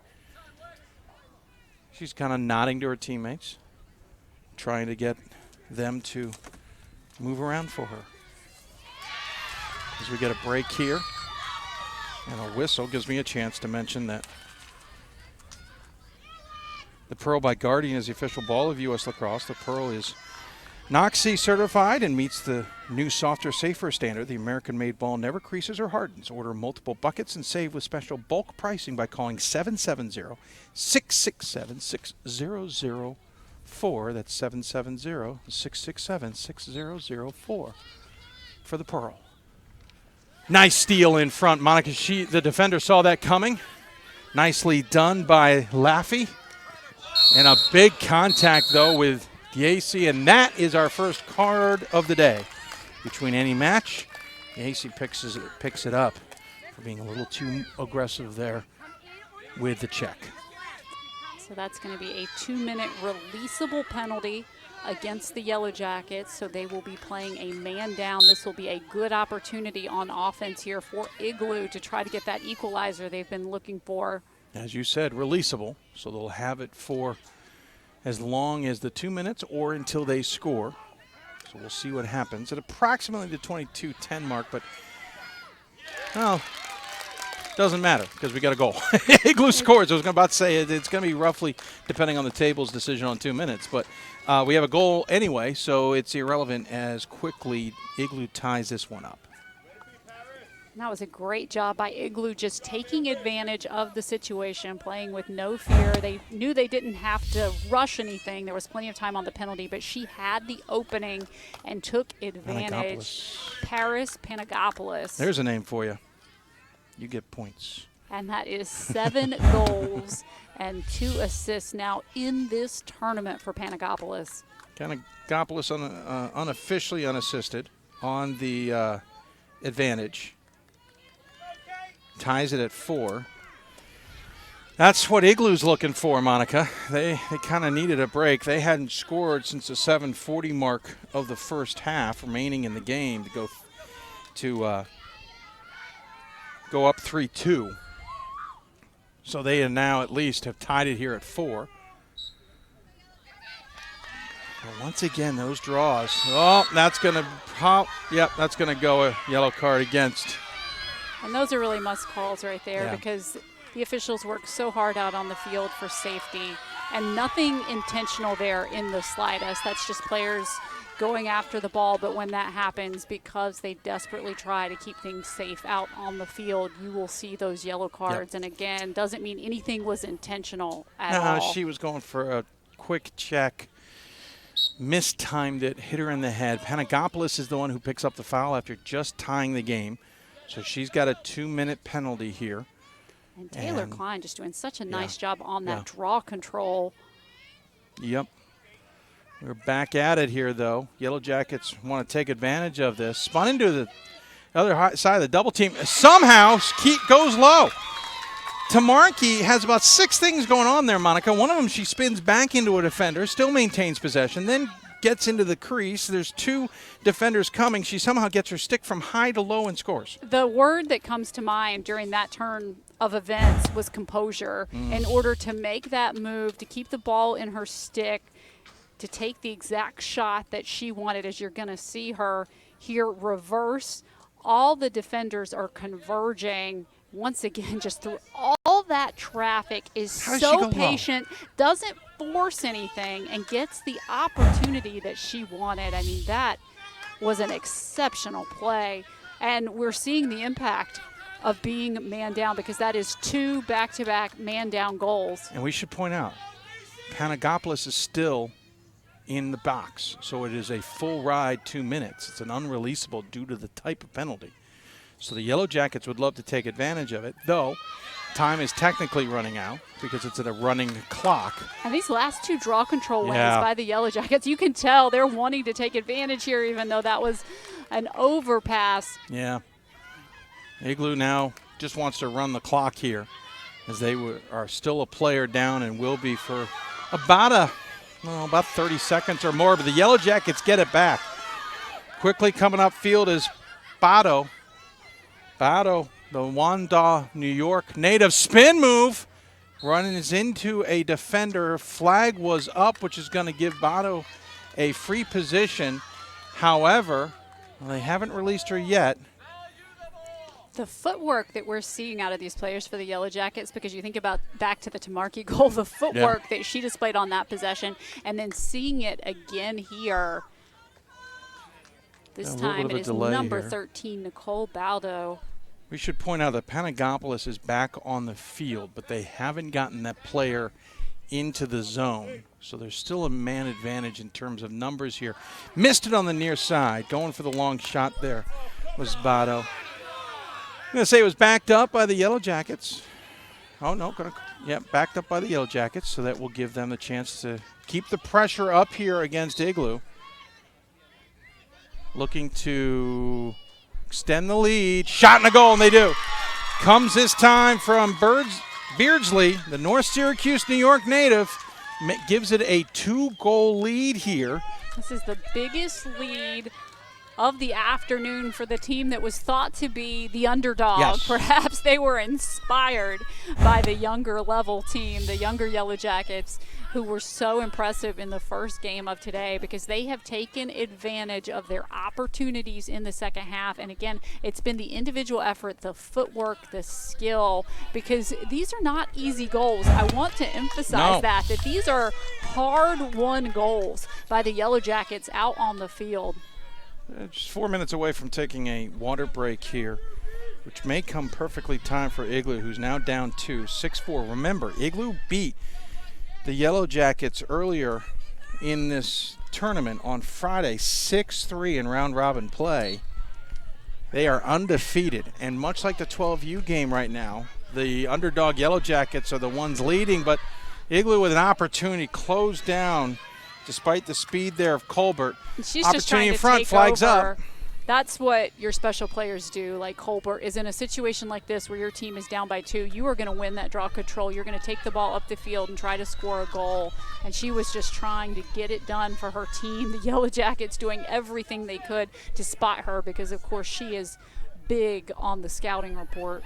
She's kind of nodding to her teammates, trying to get them to move around for her. As we get a break here, and a whistle gives me a chance to mention that the Pearl by Guardian is the official ball of U.S. Lacrosse. The Pearl is NOC certified and meets the new softer, safer standard. The American-made ball never creases or hardens. Order multiple buckets and save with special bulk pricing by calling 770-667-6004. That's 770-667-6004 for the Pearl. Nice steal in front, Monica. The defender saw that coming. Nicely done by Laffey. And a big contact, though, with Yacy, and that is our first card of the day. Between any match, Yacy picks it up for being a little too aggressive there with the check. So that's going to be a 2-minute releasable penalty against the Yellowjackets, so they will be playing a man down. This will be a good opportunity on offense here for Igloo to try to get that equalizer they've been looking for. As you said, releasable, so they'll have it for as long as the 2 minutes or until they score. So we'll see what happens at approximately the 22:10 mark, but, well, doesn't matter because we got a goal. Igloo scores. I was about to say it's going to be roughly, depending on the table's decision, on 2 minutes, but we have a goal anyway, so it's irrelevant as quickly Igloo ties this one up. And that was a great job by Igloo, just taking advantage of the situation, playing with no fear. They knew they didn't have to rush anything. There was plenty of time on the penalty, but she had the opening and took advantage. Paris Panagopoulos. There's a name for you. You get points. And that is 7 goals and 2 assists now in this tournament for Panagopoulos. Panagopoulos unofficially unassisted on the advantage. Ties it at 4. That's what Igloo's looking for, Monica. They kind of needed a break. They hadn't scored since the 7:40 mark of the first half remaining in the game to go up 3-2. So they now at least have tied it here at 4. Well, once again, those draws. Oh, that's going to pop. Yep, that's going to go a yellow card against. And those are really must calls right there because the officials work so hard out on the field for safety, and nothing intentional there in the slightest. That's just players going after the ball, but when that happens, because they desperately try to keep things safe out on the field, you will see those yellow cards. And again, doesn't mean anything was intentional at all. She was going for a quick check, mistimed it, hit her in the head. Panagopoulos is the one who picks up the foul after just tying the game. So she's got a 2-minute penalty here. And Taylor Klein just doing such a nice job on that draw control. Yep. We're back at it here, though. Yellowjackets want to take advantage of this. Spun into the other side of the double team. Somehow goes low. Tamarki has about 6 things going on there, Monica. One of them, she spins back into a defender, still maintains possession, then gets into the crease. There's 2 defenders coming. She somehow gets her stick from high to low and scores. The word that comes to mind during that turn of events was composure. In order to make that move, to keep the ball in her stick, to take the exact shot that she wanted, as you're going to see her here reverse. All the defenders are converging once again just through all that traffic, is so patient, doesn't force anything, and gets the opportunity that she wanted. I mean, that was an exceptional play, and we're seeing the impact of being man down, because that is 2 back-to-back man down goals. And we should point out, Panagopoulos is still in the box, so it is a full ride 2 minutes. It's an unreleasable due to the type of penalty. So the Yellowjackets would love to take advantage of it, though time is technically running out because it's at a running clock. And these last 2 draw control wins by the Yellowjackets, you can tell they're wanting to take advantage here, even though that was an overpass. Yeah. Igloo now just wants to run the clock here, as they are still a player down and will be for about 30 seconds or more, but the Yellowjackets get it back. Quickly coming up field is Bado. Bado, the Wanda, New York native, spin move, runs into a defender. Flag was up, which is going to give Bado a free position. However, they haven't released her yet. The footwork that we're seeing out of these players for the Yellowjackets, because you think about back to the Tamarki goal, the footwork that she displayed on that possession, and then seeing it again here. This time it is number 13, Nicole Baldo. We should point out that Panagopoulos is back on the field, but they haven't gotten that player into the zone. So there's still a man advantage in terms of numbers here. Missed it on the near side. Going for the long shot there was Bado. I'm going to say it was backed up by the Yellowjackets. Oh, no. Backed up by the Yellowjackets, so that will give them the chance to keep the pressure up here against Igloo. Looking to extend the lead. Shot and a goal, and they do. Comes this time from Beardsley, the North Syracuse, New York native. Gives it a 2-goal lead here. This is the biggest lead of the afternoon for the team that was thought to be the underdog. Yes. Perhaps they were inspired by the younger level team, the younger Yellowjackets, who were so impressive in the first game of today, because they have taken advantage of their opportunities in the second half. And again, it's been the individual effort, the footwork, the skill, because these are not easy goals. I want to emphasize that these are hard-won goals by the Yellowjackets out on the field. Just 4 minutes away from taking a water break here, which may come perfectly timed for Igloo, who's now down 6-4. Remember, Igloo beat the Yellowjackets earlier in this tournament on Friday, 6-3 in round-robin play. They are undefeated, and much like the 12U game right now, the underdog Yellowjackets are the ones leading, but Igloo with an opportunity closed down despite the speed there of Colbert. She's opportunity just trying in to front, take flags over. up. That's what your special players do, like Colbert, is in a situation like this where your team is down by 2, you are going to win that draw control. You're going to take the ball up the field and try to score a goal. And she was just trying to get it done for her team. The Yellowjackets doing everything they could to spot her, because, of course, she is big on the scouting report.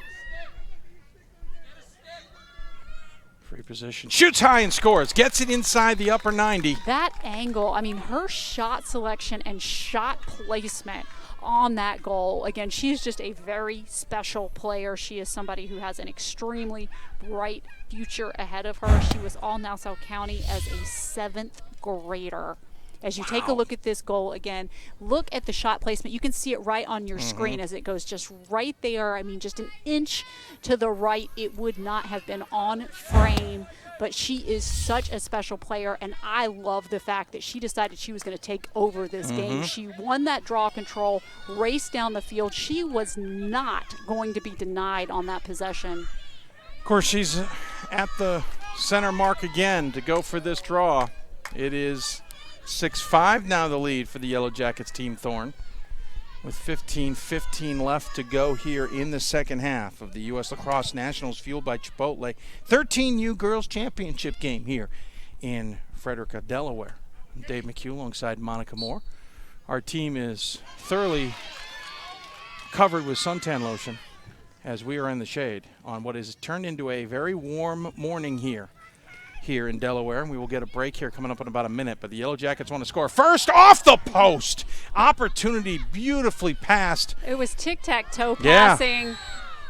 Free position. Shoots high and scores. Gets it inside the upper 90. That angle, I mean, her shot selection and shot placement on that goal. Again, she's just a very special player. She is somebody who has an extremely bright future ahead of her. She was all Nassau County as a 7th grader. As you take a look at this goal again, look at the shot placement. You can see it right on your screen as it goes just right there. I mean, just an inch to the right. It would not have been on frame, but she is such a special player, and I love the fact that she decided she was going to take over this game. She won that draw control, raced down the field. She was not going to be denied on that possession. Of course, she's at the center mark again to go for this draw. It is 6-5 now, the lead for the Yellowjackets team, Thorne. with 15:15 left to go here in the second half of the U.S. Lacrosse Nationals fueled by Chipotle 13U Girls Championship game here in Frederica, Delaware. I'm Dave McHugh alongside Monica Moore. Our team is thoroughly covered with suntan lotion as we are in the shade on what is turned into a very warm morning here in Delaware. We will get a break here coming up in about a minute, but the Yellowjackets want to score first off the post. Opportunity beautifully passed. It was tic-tac-toe passing,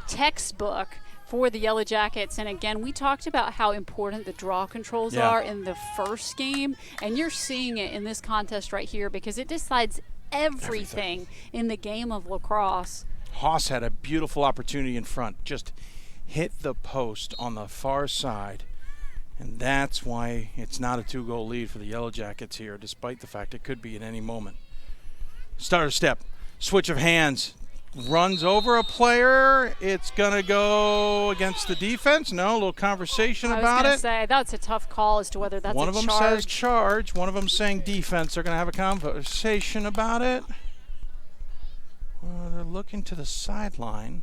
textbook for the Yellowjackets. And again, we talked about how important the draw controls are in the first game, and you're seeing it in this contest right here because it decides everything in the game of lacrosse. Haas had a beautiful opportunity in front, just hit the post on the far side. And that's why it's not a 2-goal lead for the Yellowjackets here, despite the fact it could be at any moment. Starter step, switch of hands, runs over a player. It's going to go against the defense. No, a little conversation about it. I was going to say, that's a tough call as to whether that's a charge. One of them says charge. One of them saying defense. They're going to have a conversation about it. They're looking to the sideline.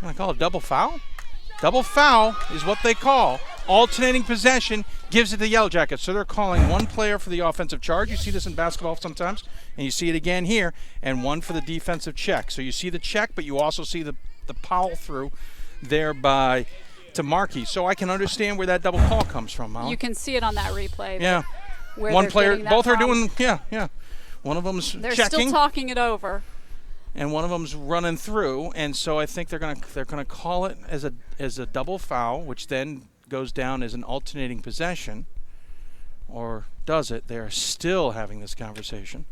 I call it double foul? Double foul is what they call. Alternating possession gives it the Yellowjackets. So they're calling one player for the offensive charge. You see this in basketball sometimes, and you see it again here, and one for the defensive check. So you see the check, but you also see the power through there by Tamarki. So I can understand where that double call comes from, Molly. You can see it on that replay. Yeah. Where one player, both from. are doing, yeah. One of them's they're checking. Still talking it over. And one of them's running through, and so I think they're gonna call it as a double foul, which then goes down as an alternating possession, or does it? They are still having this conversation.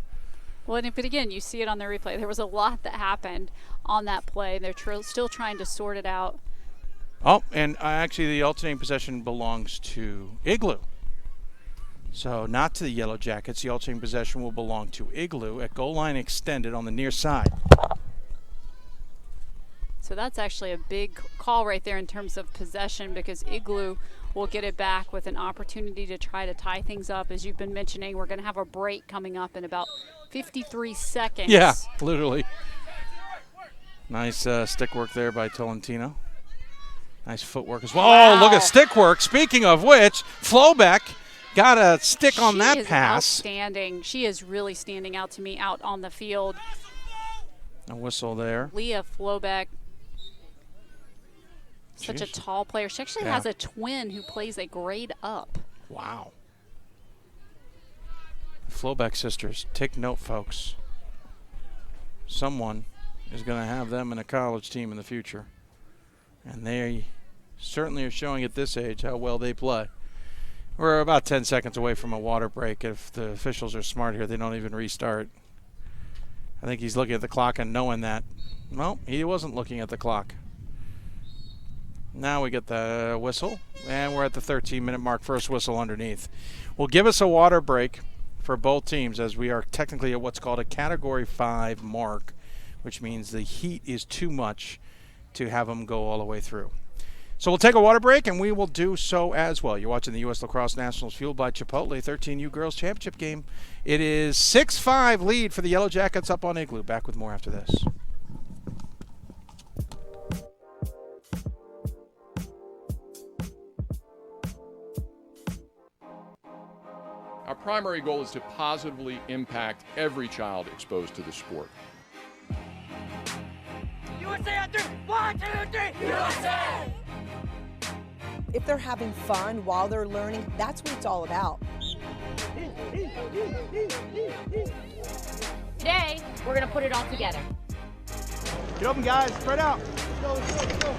Well, but again, you see it on the replay. There was a lot that happened on that play. They're still trying to sort it out. Oh, and actually, the alternating possession belongs to Igloo. So not to the Yellowjackets. The alternating possession will belong to Igloo at goal line extended on the near side. So that's actually a big call right there in terms of possession because Igloo will get it back with an opportunity to try to tie things up. As you've been mentioning, we're going to have a break coming up in about 53 seconds. Yeah, literally. Nice stick work there by Tolentino. Nice footwork as well. Wow. Oh, look at stick work. Speaking of which, Flobeck got a stick on that pass. Outstanding. She is really standing out to me out on the field. A whistle there. Leah Flobeck. Such a tall player. She actually has a twin who plays a grade up. Wow. Flobeck sisters, take note, folks. Someone is going to have them in a college team in the future. And they certainly are showing at this age how well they play. We're about 10 seconds away from a water break. If the officials are smart here, they don't even restart. I think he's looking at the clock and knowing that. No, he wasn't looking at the clock. Now we get the whistle, and we're at the 13-minute mark. First whistle underneath. Will give us a water break for both teams as we are technically at what's called a Category 5 mark, which means the heat is too much to have them go all the way through. So we'll take a water break, and we will do so as well. You're watching the U.S. Lacrosse Nationals fueled by Chipotle 13U Girls Championship game. It is 6-5 lead for the Yellowjackets up on Igloo. Back with more after this. Our primary goal is to positively impact every child exposed to the sport. USA on three. 1, 2, 3. USA! If they're having fun while they're learning, that's what it's all about. Today, we're going to put it all together. Get open, guys. Spread out. Let's go.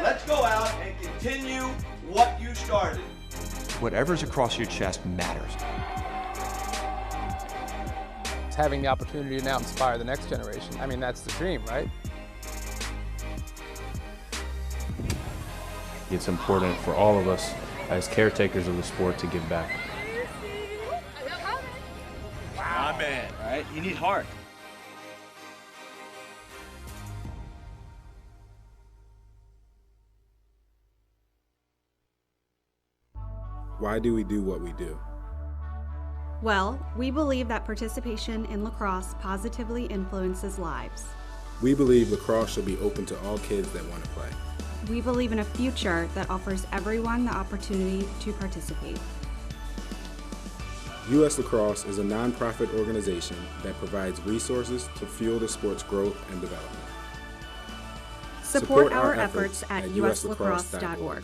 Let's go out and continue what you started. Whatever's across your chest matters. It's having the opportunity to now inspire the next generation. I mean, that's the dream, right? It's important for all of us as caretakers of the sport to give back. My man, all right? You need heart. Why do we do what we do? Well, we believe that participation in lacrosse positively influences lives. We believe lacrosse should be open to all kids that want to play. We believe in a future that offers everyone the opportunity to participate. U.S. Lacrosse is a nonprofit organization that provides resources to fuel the sport's growth and development. Support our efforts at uslacrosse.org.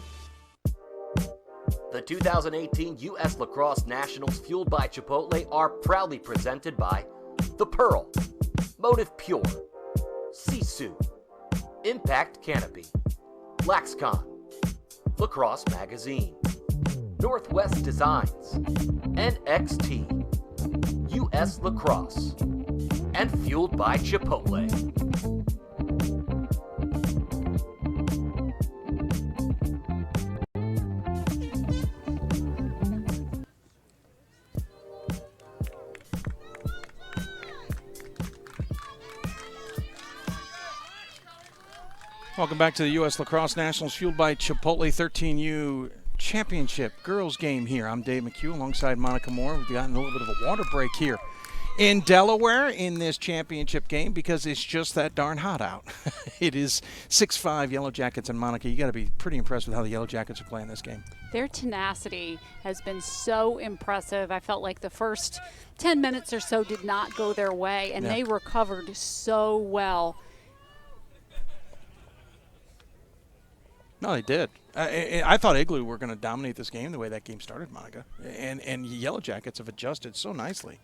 The 2018 U.S. Lacrosse Nationals, fueled by Chipotle, are proudly presented by The Pearl, Motive Pure, Sisu, Impact Canopy, LaxCon, Lacrosse Magazine, Northwest Designs, NXT, U.S. Lacrosse, and fueled by Chipotle. Welcome back to the U.S. Lacrosse Nationals, fueled by Chipotle 13U Championship Girls Game here. I'm Dave McHugh alongside Monica Moore. We've gotten a little bit of a water break here in Delaware in this championship game because it's just that darn hot out. It is 6-5 Yellowjackets, and Monica, you got to be pretty impressed with how the Yellowjackets are playing this game. Their tenacity has been so impressive. I felt like the first 10 minutes or so did not go their way, and they recovered so well. No, they did. I thought Igloo were going to dominate this game the way that game started, Monica. And Yellowjackets have adjusted so nicely.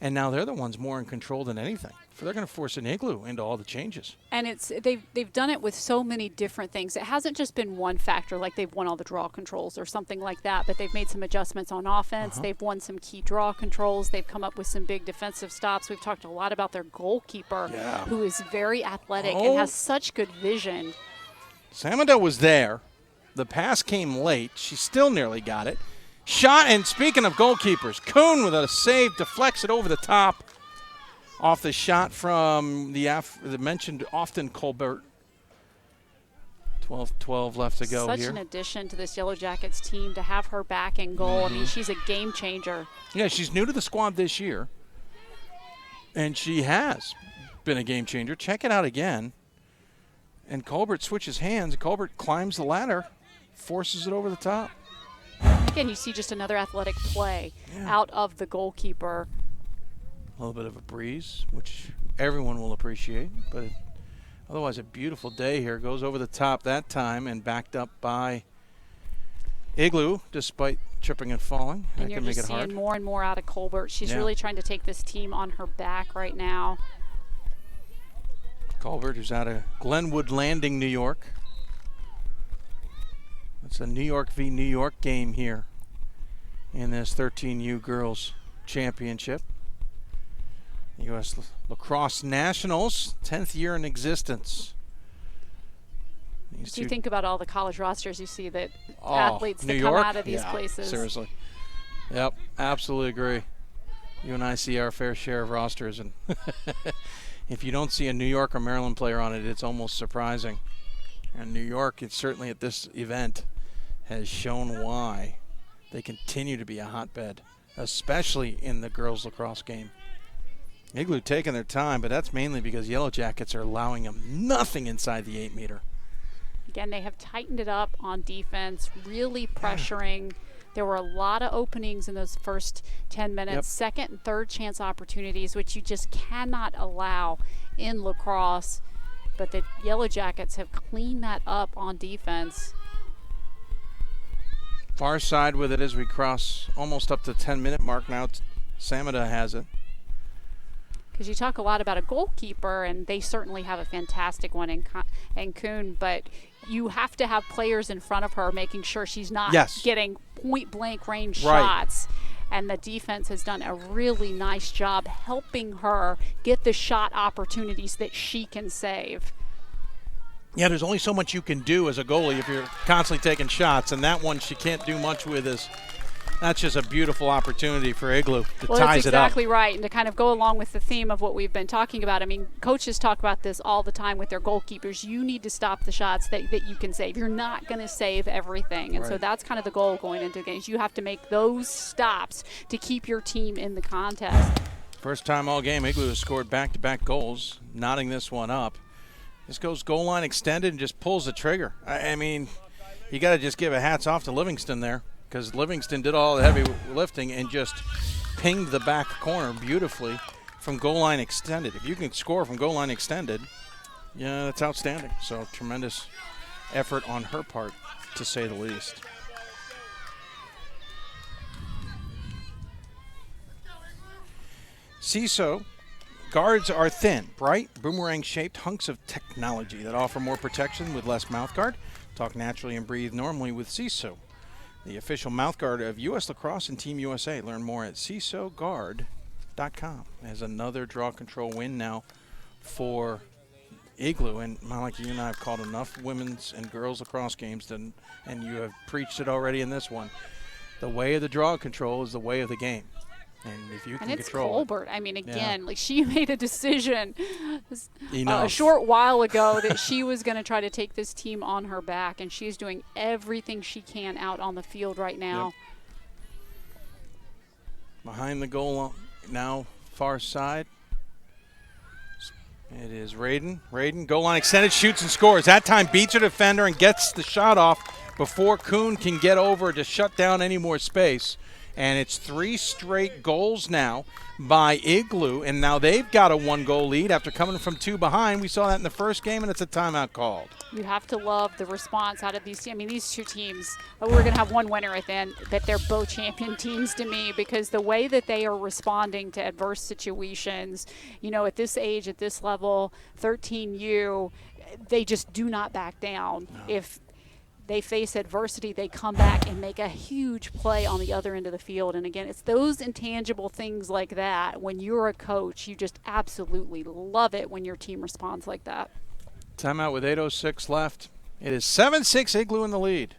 And now they're the ones more in control than anything. They're going to force an Igloo into all the changes. And they've done it with so many different things. It hasn't just been one factor, like they've won all the draw controls or something like that, but they've made some adjustments on offense. They've won some key draw controls. They've come up with some big defensive stops. We've talked a lot about their goalkeeper, who is very athletic and has such good vision. Samada was there. The pass came late. She still nearly got it. Shot, and speaking of goalkeepers, Kuhn with a save deflects it over the top off the shot from the mentioned often Colbert. 12 left to go here. Such an addition to this Yellowjackets team to have her back in goal. I mean, she's a game changer. Yeah, she's new to the squad this year, and she has been a game changer. Check it out again. And Colbert switches hands. Colbert climbs the ladder, forces it over the top. Again, you see just another athletic play out of the goalkeeper. A little bit of a breeze, which everyone will appreciate. But otherwise, a beautiful day here. Goes over the top that time and backed up by Igloo, despite tripping and falling. And you're just seeing more and more out of Colbert. She's really trying to take this team on her back right now. Colbert, who's out of Glenwood Landing, New York. It's a New York v. New York game here in this 13U Girls Championship. U.S. Lacrosse Nationals, 10th year in existence. As you think about all the college rosters, you see that athletes that come out of these places. Seriously. Yep, absolutely agree. You and I see our fair share of rosters, and if you don't see a New York or Maryland player on it, it's almost surprising. And New York, it's certainly at this event, has shown why they continue to be a hotbed, especially in the girls lacrosse game. Igloo taking their time, but that's mainly because Yellowjackets are allowing them nothing inside the 8-meter. Again, they have tightened it up on defense, really pressuring. There were a lot of openings in those first 10 minutes, second and third chance opportunities, which you just cannot allow in lacrosse. But the Yellowjackets have cleaned that up on defense. Far side with it as we cross almost up to the 10-minute mark now. Samada has it. Because you talk a lot about a goalkeeper, and they certainly have a fantastic one in Kuhn, but you have to have players in front of her making sure she's not getting point-blank range shots. And the defense has done a really nice job helping her get the shot opportunities that she can save. Yeah, there's only so much you can do as a goalie if you're constantly taking shots, and that one she can't do much with as That's just a beautiful opportunity for Igloo to well, ties that's it up. exactly right. And to kind of go along with the theme of what we've been talking about, I mean, coaches talk about this all the time with their goalkeepers. You need to stop the shots that you can save. You're not going to save everything. And so that's kind of the goal going into the games. You have to make those stops to keep your team in the contest. First time all game, Igloo has scored back-to-back goals, knotting this one up. This goes goal line extended and just pulls the trigger. I mean, you got to just give a hats off to Livingston there, because Livingston did all the heavy lifting and just pinged the back corner beautifully from goal line extended. If you can score from goal line extended, yeah, that's outstanding. So tremendous effort on her part, to say the least. CISO guards are thin, bright, boomerang-shaped hunks of technology that offer more protection with less mouthguard. Talk naturally and breathe normally with CISO, the official mouthguard of U.S. Lacrosse and Team USA. Learn more at CISOguard.com. There's another draw control win now for Igloo. And Maliki, you and I have called enough women's and girls lacrosse games, and you have preached it already in this one. The way of the draw control is the way of the game. And if you can control Colbert. I mean, again, like she made a decision a short while ago that she was going to try to take this team on her back, and she's doing everything she can out on the field right now. Yep. Behind the goal now, far side. It is Raiden. Raiden, goal line extended, shoots and scores. That time beats her defender and gets the shot off before Kuhn can get over to shut down any more space. And it's 3 straight goals now by Igloo, and now they've got a 1-goal lead after coming from 2 behind. We saw that in the first game, and it's a timeout called. You have to love the response out of these teams. I mean, these two teams, we're going to have one winner at the end, but they're both champion teams to me, because the way that they are responding to adverse situations, you know, at this age, at this level, 13U, they just do not back down. No. If they face adversity, they come back and make a huge play on the other end of the field. And again, it's those intangible things like that. When you're a coach, you just absolutely love it when your team responds like that. Timeout with 8:06 left. It is 7-6 Igloo in the lead.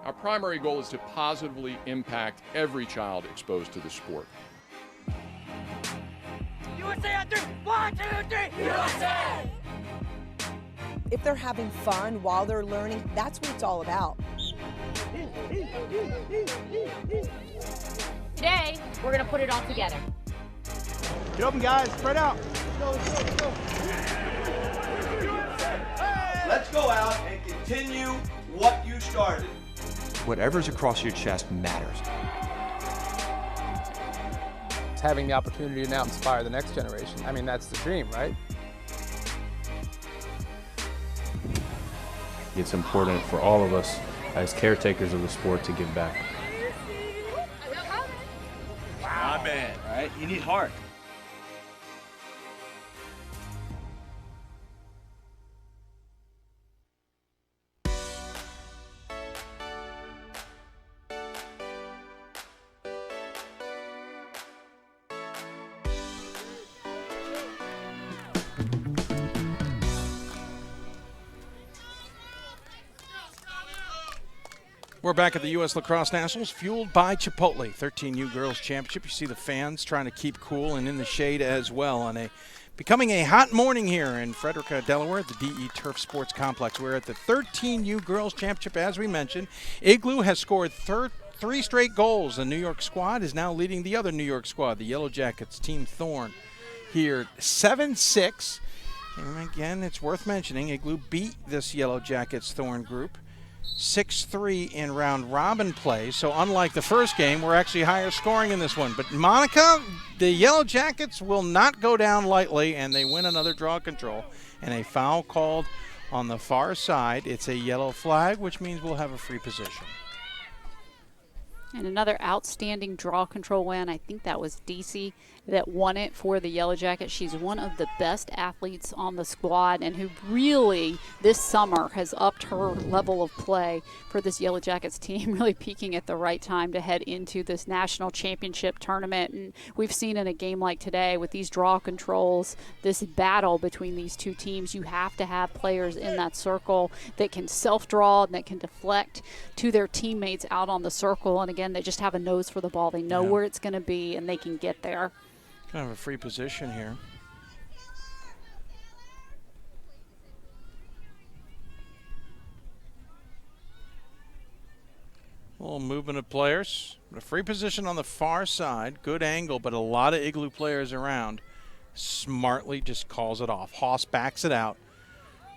Our primary goal is to positively impact every child exposed to the sport. USA on 3! 1, 2, 3! USA! If they're having fun while they're learning, that's what it's all about. Today, we're going to put it all together. Get open, guys. Spread out. Let's go. Let's go out and continue what you started. Whatever's across your chest matters. It's having the opportunity to now inspire the next generation. I mean, that's the dream, right? It's important for all of us as caretakers of the sport to give back. My man, right? You need heart. We're back at the U.S. Lacrosse Nationals, fueled by Chipotle, 13U Girls Championship. You see the fans trying to keep cool and in the shade as well on becoming a hot morning here in Frederica, Delaware, at the DE Turf Sports Complex. We're at the 13U Girls Championship, as we mentioned. Igloo has scored 3 straight goals. The New York squad is now leading the other New York squad, the Yellowjackets, Team Thorn, here 7-6. And again, it's worth mentioning, Igloo beat this Yellowjackets Thorn group 6-3 in round robin play. So unlike the first game, we're actually higher scoring in this one. But Monica, the Yellowjackets will not go down lightly, and they win another draw control. And a foul called on the far side. It's a yellow flag, which means we'll have a free position. And another outstanding draw control win. I think that was DC that won it for the Yellowjackets. She's one of the best athletes on the squad and who really this summer has upped her level of play for this Yellowjackets team, really peaking at the right time to head into this national championship tournament. And we've seen in a game like today with these draw controls, this battle between these two teams, you have to have players in that circle that can self-draw and that can deflect to their teammates out on the circle. And again, they just have a nose for the ball. They know where it's going to be and they can get there. Kind of a free position here. A little movement of players. A free position on the far side. Good angle, but a lot of Igloo players around. Smartly just calls it off. Haas backs it out,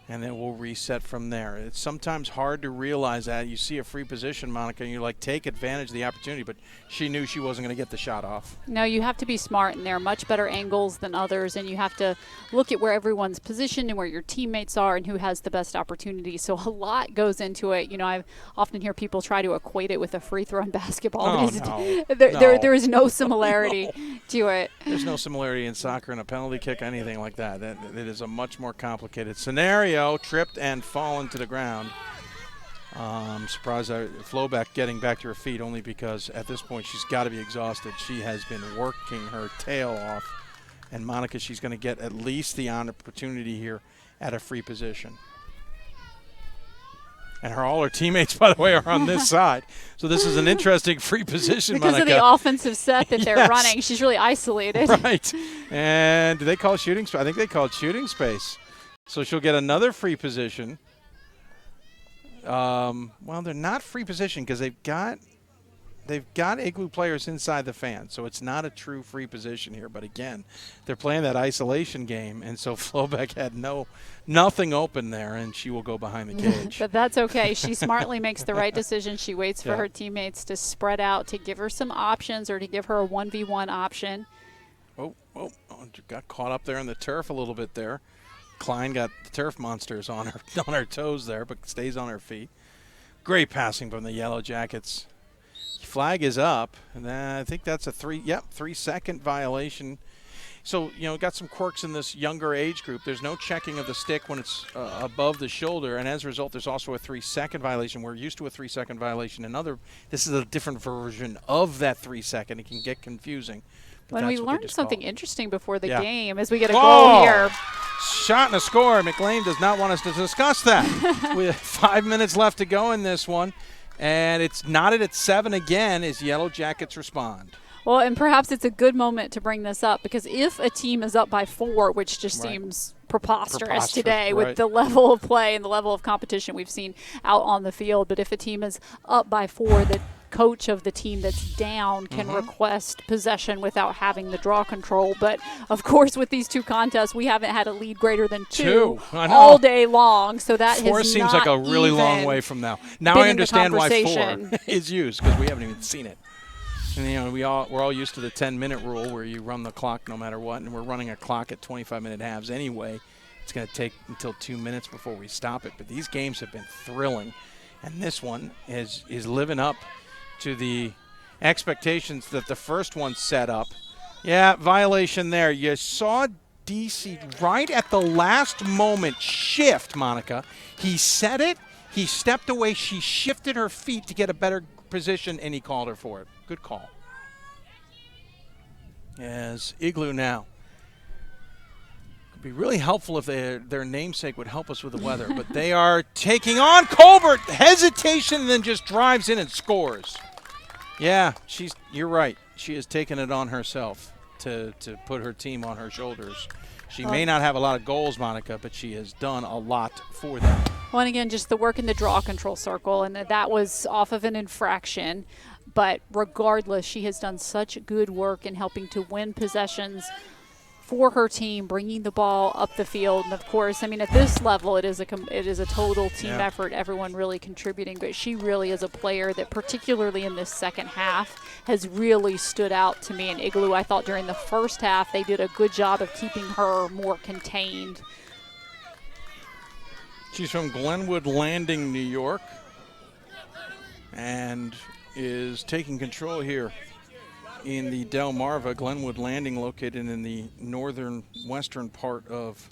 and then we'll reset from there. It's sometimes hard to realize that. You see a free position, Monica, and you like take advantage of the opportunity, but she knew she wasn't going to get the shot off. No, you have to be smart, and there are much better angles than others, and you have to look at where everyone's positioned and where your teammates are and who has the best opportunity. So a lot goes into it. You know, I often hear people try to equate it with a free throw in basketball. There is no similarity to it. There's no similarity in soccer and a penalty kick, anything like that. It is a much more complicated scenario. Tripped and fallen to the ground. I'm surprised Flowback getting back to her feet only because at this point she's got to be exhausted. She has been working her tail off. And Monica, she's going to get at least the opportunity here at a free position. And all her teammates, by the way, are on this side. So this is an interesting free position, because Monica. Of the offensive set that they're running. She's really isolated. Right. And do they call it shooting space? I think they call it shooting space. So she'll get another free position. Well, they're not free position because they've got Igloo players inside the fan, so it's not a true free position here. But again, they're playing that isolation game, and so Flowback had nothing open there, and she will go behind the cage. But that's okay. She smartly makes the right decision. She waits for her teammates to spread out, to give her some options or to give her a 1v1 option. Oh, got caught up there in the turf a little bit there. Klein got the turf monsters on her toes there, but stays on her feet. Great passing from the Yellowjackets. Flag is up, and I think that's a 3-second violation. So, got some quirks in this younger age group. There's no checking of the stick when it's above the shoulder, and as a result, there's also a 3-second violation. We're used to a 3-second violation. This is a different version of that 3-second. It can get confusing. When we learned something interesting before the game as we get a goal here. Shot and a score. McLean does not want us to discuss that. With 5 minutes left to go in this one. And it's knotted at 7 again as Yellowjackets respond. Well, and perhaps it's a good moment to bring this up because if a team is up by 4, which just seems preposterous today with the level of play and the level of competition we've seen out on the field, but if a team is up by 4, the coach of the team that's down can request possession without having the draw control. But of course, with these two contests, we haven't had a lead greater than 2 all day long. So that 4 seems like a really long way from now. Now I understand why 4 is used because we haven't even seen it. And we're all used to the 10-minute rule where you run the clock no matter what, and we're running a clock at 25-minute halves anyway. It's going to take until 2 minutes before we stop it. But these games have been thrilling, and this one is living up to the expectations that the first one set up. Yeah, violation there. You saw DC right at the last moment shift, Monica. He said it. He stepped away. She shifted her feet to get a better position, and he called her for it. Good call. As Igloo now. Could be really helpful if their namesake would help us with the weather, but they are taking on Colbert. Hesitation, and then just drives in and scores. Yeah, you're right. She has taken it on herself to put her team on her shoulders. She may not have a lot of goals, Monica, but she has done a lot for them. Well, and again, just the work in the draw control circle, and that was off of an infraction. But regardless, she has done such good work in helping to win possessions for her team, bringing the ball up the field. And, of course, I mean, at this level, it is a total team effort, everyone really contributing. But she really is a player that, particularly in this second half, has really stood out to me in Igloo. I thought during the first half they did a good job of keeping her more contained. She's from Glenwood Landing, New York, and is taking control here in the Delmarva Glenwood Landing, located in the northern western part of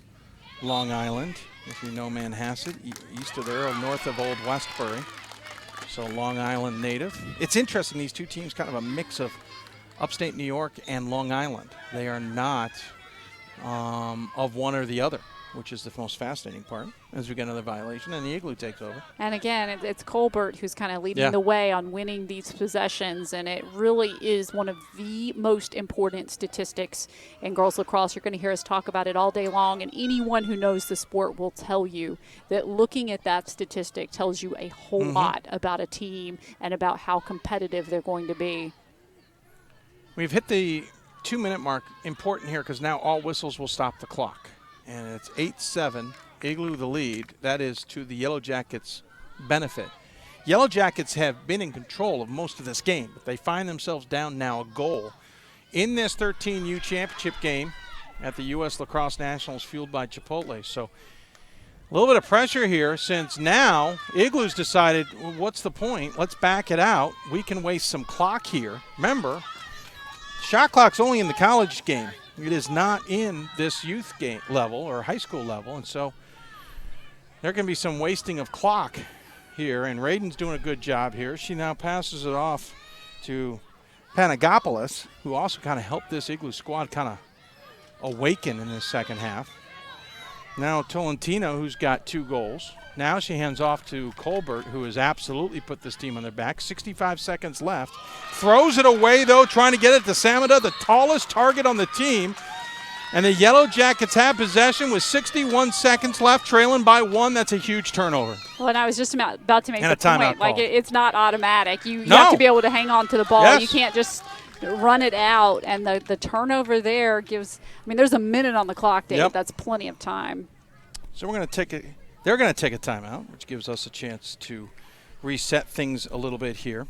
Long Island. If you know Manhasset, east of there, or north of Old Westbury. So Long Island native. It's interesting, these two teams kind of a mix of upstate New York and Long Island. They are not of one or the other, which is the most fascinating part as we get another violation and the Igloo takes over. And again, it's Colbert who's kind of leading the way on winning these possessions, and it really is one of the most important statistics in girls lacrosse. You're going to hear us talk about it all day long, and anyone who knows the sport will tell you that looking at that statistic tells you a whole lot about a team and about how competitive they're going to be. We've hit the 2-minute mark, important here because now all whistles will stop the clock. And it's 8-7, Igloo the lead. That is to the Yellowjackets' benefit. Yellowjackets have been in control of most of this game, but they find themselves down now a goal in this 13U championship game at the U.S. Lacrosse Nationals, fueled by Chipotle. So a little bit of pressure here, since now Igloo's decided, well, what's the point? Let's back it out. We can waste some clock here. Remember, shot clock's only in the college game. It is not in this youth game level or high school level, and so there can be some wasting of clock here, and Raiden's doing a good job here. She now passes it off to Panagopoulos, who also kind of helped this Igloo squad kind of awaken in this second half. Now Tolentino, who's got 2 goals. Now she hands off to Colbert, who has absolutely put this team on their back. 65 seconds left. Throws it away, though, trying to get it to Samada, the tallest target on the team. And the Yellowjackets have possession with 61 seconds left, trailing by 1. That's a huge turnover. Well, and I was just about to make and the point. Like, it's not automatic. You have to be able to hang on to the ball. Yes. You can't just run it out. And the turnover there gives – I mean, there's a minute on the clock, Dave. Yep. That's plenty of time. So we're going to take it. They're going to take a timeout, which gives us a chance to reset things a little bit here.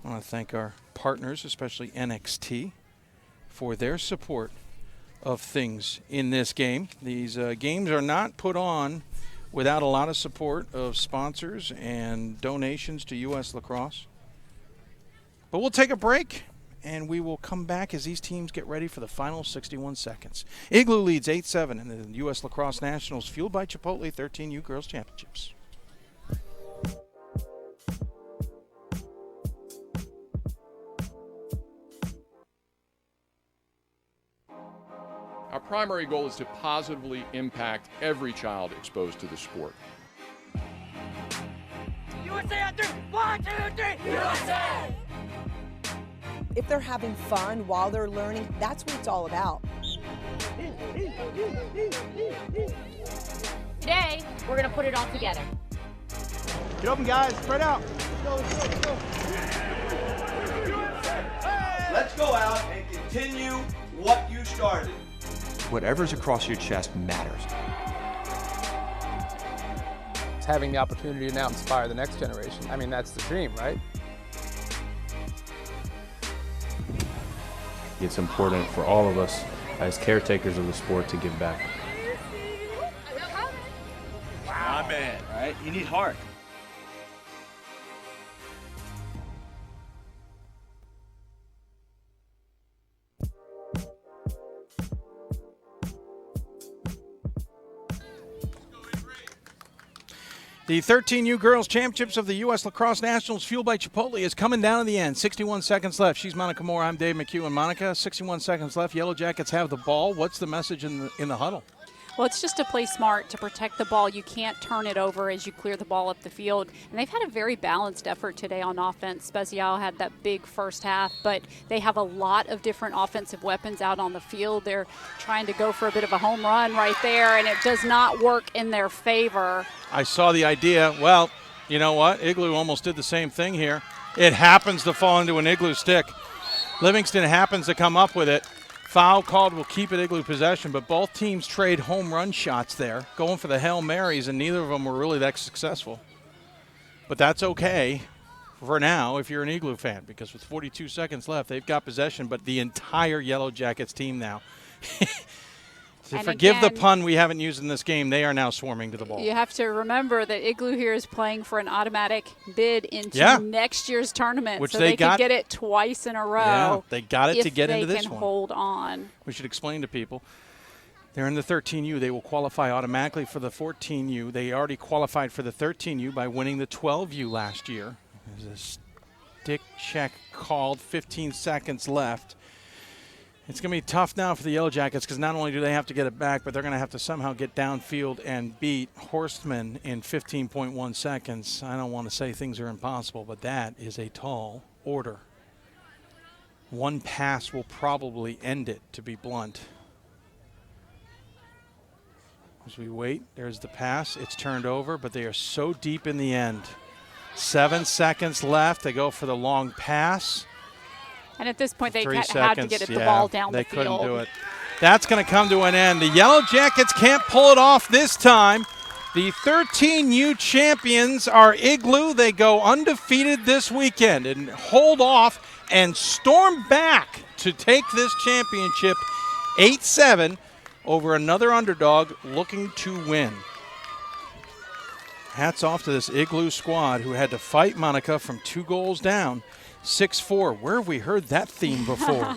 I want to thank our partners, especially NXT, for their support of things in this game. These games are not put on without a lot of support of sponsors and donations to U.S. Lacrosse. But we'll take a break, and we will come back as these teams get ready for the final 61 seconds. Igloo leads 8-7 in the U.S. Lacrosse Nationals, fueled by Chipotle 13U Girls Championships. Our primary goal is to positively impact every child exposed to the sport. USA on 3! 1, 2, 3! USA! If they're having fun while they're learning, that's what it's all about. Today, we're going to put it all together. Get open, guys. Spread out. Let's go. Let's go out and continue what you started. Whatever's across your chest matters. It's having the opportunity to now inspire the next generation. I mean, that's the dream, right? It's important for all of us as caretakers of the sport to give back. My man, right? You need heart. The 13U Girls Championships of the U.S. Lacrosse Nationals, fueled by Chipotle, is coming down to the end. 61 seconds left. She's Monica Moore. I'm Dave McHugh. And Monica, 61 seconds left. Yellowjackets have the ball. What's the message in the huddle? Well, it's just to play smart, to protect the ball. You can't turn it over as you clear the ball up the field. And they've had a very balanced effort today on offense. Special had that big first half, but they have a lot of different offensive weapons out on the field. They're trying to go for a bit of a home run right there, and it does not work in their favor. I saw the idea. Well, you know what? Igloo almost did the same thing here. It happens to fall into an Igloo stick. Livingston happens to come up with it. Foul called will keep it Igloo possession, but both teams trade home run shots there, going for the Hail Marys, and neither of them were really that successful. But that's okay for now if you're an Igloo fan, because with 42 seconds left, they've got possession, but the entire Yellowjackets team now Forgive the pun we haven't used in this game. They are now swarming to the ball. You have to remember that Igloo here is playing for an automatic bid into next year's tournament. Which so they could get it twice in a row. Yeah, they got it to get into this one. If they can hold on. We should explain to people. They're in the 13U. They will qualify automatically for the 14U. They already qualified for the 13U by winning the 12U last year. There's a stick check called, 15 seconds left. It's going to be tough now for the Yellowjackets because not only do they have to get it back, but they're going to have to somehow get downfield and beat Horstman in 15.1 seconds. I don't want to say things are impossible, but that is a tall order. One pass will probably end it, to be blunt. As we wait, there's the pass. It's turned over, but they are so deep in the end. 7 seconds left. They go for the long pass. And at this point, they had to get the ball down the field. They couldn't do it. That's going to come to an end. The Yellowjackets can't pull it off this time. The 13U champions are Igloo. They go undefeated this weekend and hold off and storm back to take this championship 8-7 over another underdog looking to win. Hats off to this Igloo squad who had to fight Monica from 2 goals down. 6-4. Where have we heard that theme before?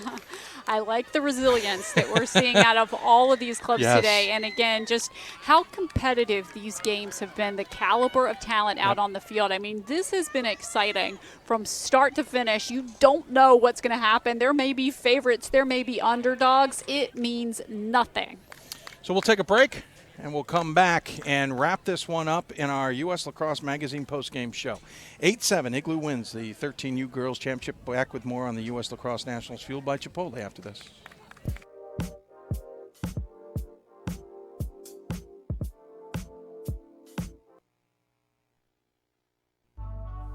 I like the resilience that we're seeing out of all of these clubs today. And again, just how competitive these games have been, the caliber of talent out on the field. I mean, this has been exciting from start to finish. You don't know what's going to happen. There may be favorites. There may be underdogs. It means nothing. So we'll take a break. And we'll come back and wrap this one up in our U.S. Lacrosse Magazine postgame show. 8-7, Igloo wins the 13U Girls Championship. Back with more on the U.S. Lacrosse Nationals, fueled by Chipotle after this.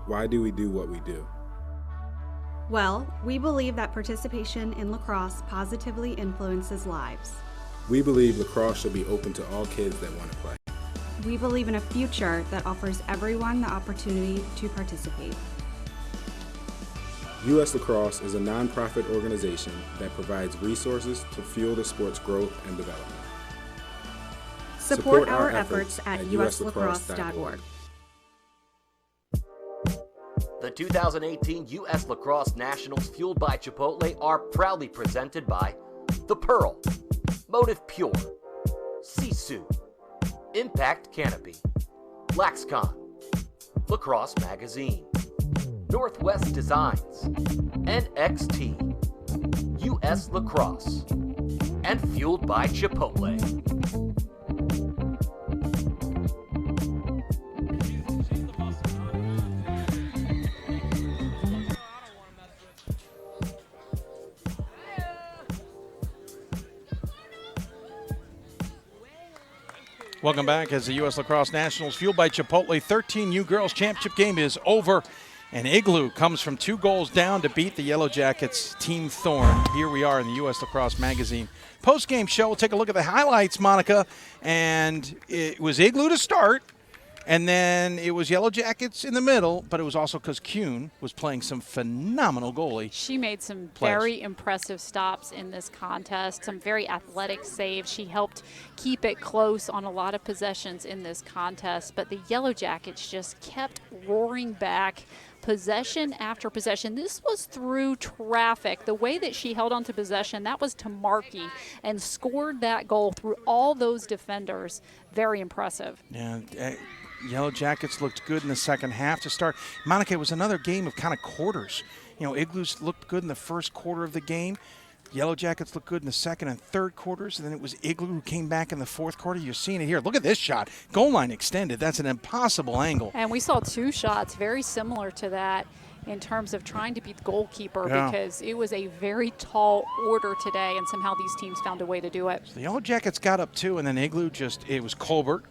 Why do we do what we do? Well, we believe that participation in lacrosse positively influences lives. We believe lacrosse should be open to all kids that want to play. We believe in a future that offers everyone the opportunity to participate. U.S. Lacrosse is a nonprofit organization that provides resources to fuel the sport's growth and development. Support our efforts at uslacrosse.org. The 2018 U.S. Lacrosse Nationals, fueled by Chipotle, are proudly presented by The Pearl, Motive Pure, Sisu, Impact Canopy, LaxCon, Lacrosse Magazine, Northwest Designs, NXT, U.S. Lacrosse, and fueled by Chipotle. Welcome back as the U.S. Lacrosse Nationals, fueled by Chipotle 13U Girls Championship game is over. And Igloo comes from 2 goals down to beat the Yellowjackets Team Thorn. Here we are in the U.S. Lacrosse Magazine post-game show. We'll take a look at the highlights, Monica. And it was Igloo to start. And then it was Yellowjackets in the middle, but it was also because Kuhn was playing some phenomenal goalie. She made some very impressive stops in this contest, some very athletic saves. She helped keep it close on a lot of possessions in this contest, but the Yellowjackets just kept roaring back possession after possession. This was through traffic. The way that she held on to possession, that was to Markey, and scored that goal through all those defenders. Very impressive. Yeah. Yellowjackets looked good in the second half to start. Monica, it was another game of kind of quarters. You know, Igloos looked good in the first quarter of the game. Yellowjackets looked good in the second and third quarters, and then it was Igloo who came back in the fourth quarter. You're seeing it here. Look at this shot. Goal line extended. That's an impossible angle. And we saw 2 shots very similar to that in terms of trying to beat the goalkeeper because it was a very tall order today, and somehow these teams found a way to do it. So the Yellowjackets got up 2, and then Igloo it was Colbert,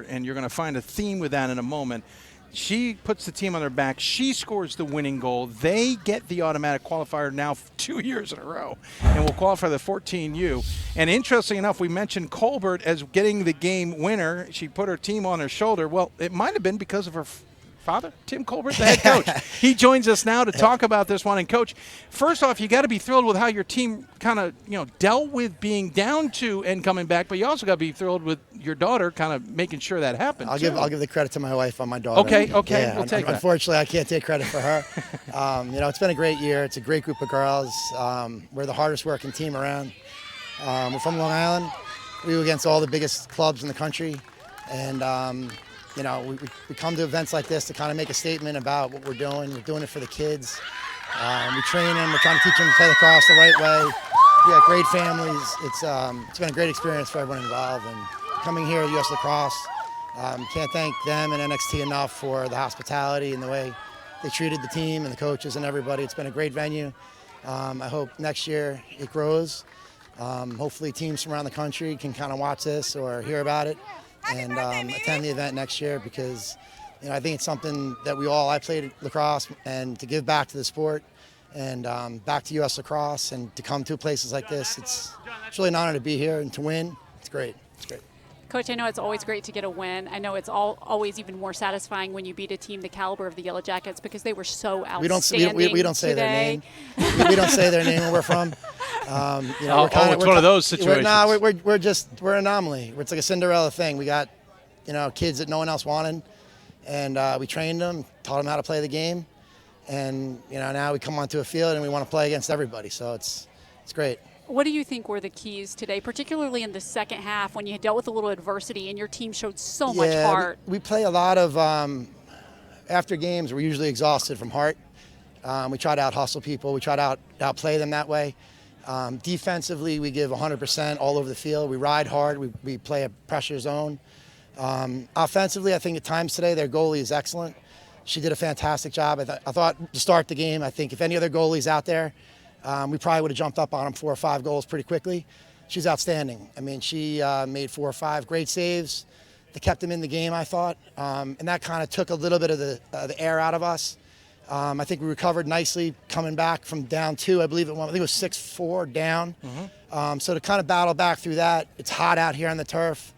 and you're going to find a theme with that in a moment. She puts the team on their back. She scores the winning goal. They get the automatic qualifier now 2 years in a row and will qualify the 14U. And interesting enough, we mentioned Colbert as getting the game winner. She put her team on her shoulder. Well, it might have been because of her father, Tim Colbert, the head coach. He joins us now to talk about this one. And, Coach, first off, you got to be thrilled with how your team kind of, dealt with being down 2 and coming back, but you also got to be thrilled with your daughter kind of making sure that happened. I'll give the credit to my wife on my daughter. Okay, yeah, we'll take that. Unfortunately, I can't take credit for her. It's been a great year. It's a great group of girls. We're the hardest working team around. We're from Long Island. We go against all the biggest clubs in the country, and we come to events like this to kind of make a statement about what we're doing. We're doing it for the kids. We train them. We're trying to teach them to play lacrosse the right way. We got great families. It's been a great experience for everyone involved. And coming here at US Lacrosse, can't thank them and NXT enough for the hospitality and the way they treated the team and the coaches and everybody. It's been a great venue. I hope next year it grows. Hopefully teams from around the country can kind of watch this or hear about it and attend the event next year, because I think it's something that I played lacrosse, and to give back to the sport and back to US Lacrosse and to come to places like this, it's really an honor to be here and to win. It's great. It's great. Coach, I know it's always great to get a win. I know it's always even more satisfying when you beat a team the caliber of the Yellowjackets, because they were so outstanding. We don't say their name. We don't say their name where we're from. It's one of those situations. We're an anomaly. It's like a Cinderella thing. We got kids that no one else wanted, and we trained them, taught them how to play the game, and now we come onto a field and we want to play against everybody. So it's great. What do you think were the keys today, particularly in the second half when you dealt with a little adversity and your team showed so much heart? We play a lot of after games. We're usually exhausted from heart. We try to out-hustle people. We try to outplay them that way. Defensively, we give 100% all over the field. We ride hard. We play a pressure zone. Offensively, I think at times today their goalie is excellent. She did a fantastic job. I thought to start the game, I think if any other goalies out there, we probably would have jumped up on them 4 or 5 goals pretty quickly. She's outstanding. I mean, she made 4 or 5 great saves that kept them in the game, I thought. And that kind of took a little bit of the air out of us. I think we recovered nicely coming back from down 2. I think it was 6-4 down. Mm-hmm. So to kind of battle back through that, it's hot out here on the turf.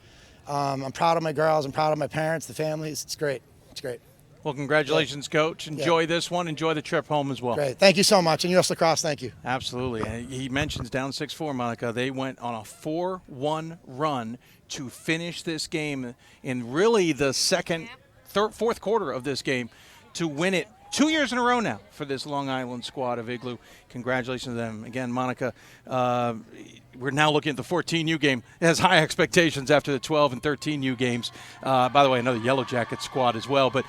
I'm proud of my girls. I'm proud of my parents, the families. It's great. It's great. Well, congratulations, Coach. Enjoy this one. Enjoy the trip home as well. Great. Thank you so much. And US Lacrosse, thank you. Absolutely. He mentions down 6-4, Monica. They went on a 4-1 run to finish this game in really the fourth quarter of this game to win it 2 years in a row now for this Long Island squad of Igloo. Congratulations to them. Again, Monica, we're now looking at the 14U game. It has high expectations after the 12 and 13U games. By the way, another Yellowjackets squad as well. But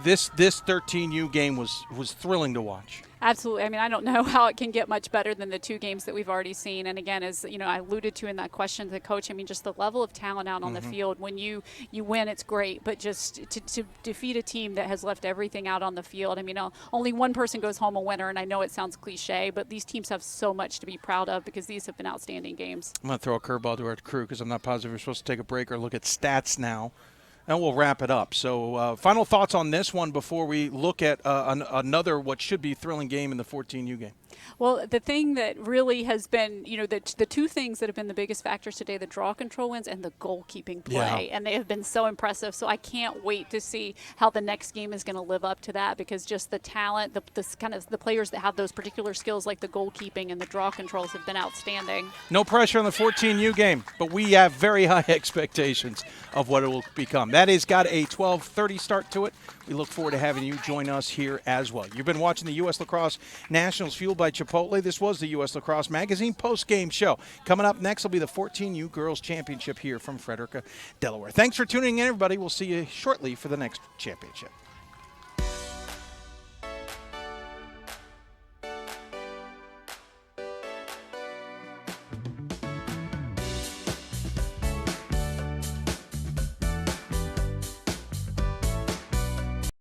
this 13U game was thrilling to watch. Absolutely. I mean, I don't know how it can get much better than the 2 games that we've already seen. And again, as I alluded to in that question to the coach, I mean, just the level of talent out on the field. When you win, it's great. But just to defeat a team that has left everything out on the field, I mean, only one person goes home a winner. And I know it sounds cliche, but these teams have so much to be proud of because these have been outstanding games. I'm going to throw a curveball to our crew because I'm not positive we're supposed to take a break or look at stats now. And we'll wrap it up. So final thoughts on this one before we look at another what should be thrilling game in the 14U game. Well, the thing that really has been, the 2 things that have been the biggest factors today, the draw control wins and the goalkeeping play. And they have been so impressive. So I can't wait to see how the next game is going to live up to that, because just the talent, the players that have those particular skills like the goalkeeping and the draw controls have been outstanding. No pressure on the 14U game, but we have very high expectations of what it will become. That has got a 12:30 start to it. We look forward to having you join us here as well. You've been watching the U.S. Lacrosse Nationals fueled by Chipotle. This was the U.S. Lacrosse Magazine Postgame Show. Coming up next will be the 14U Girls Championship here from Frederica, Delaware. Thanks for tuning in, everybody. We'll see you shortly for the next championship.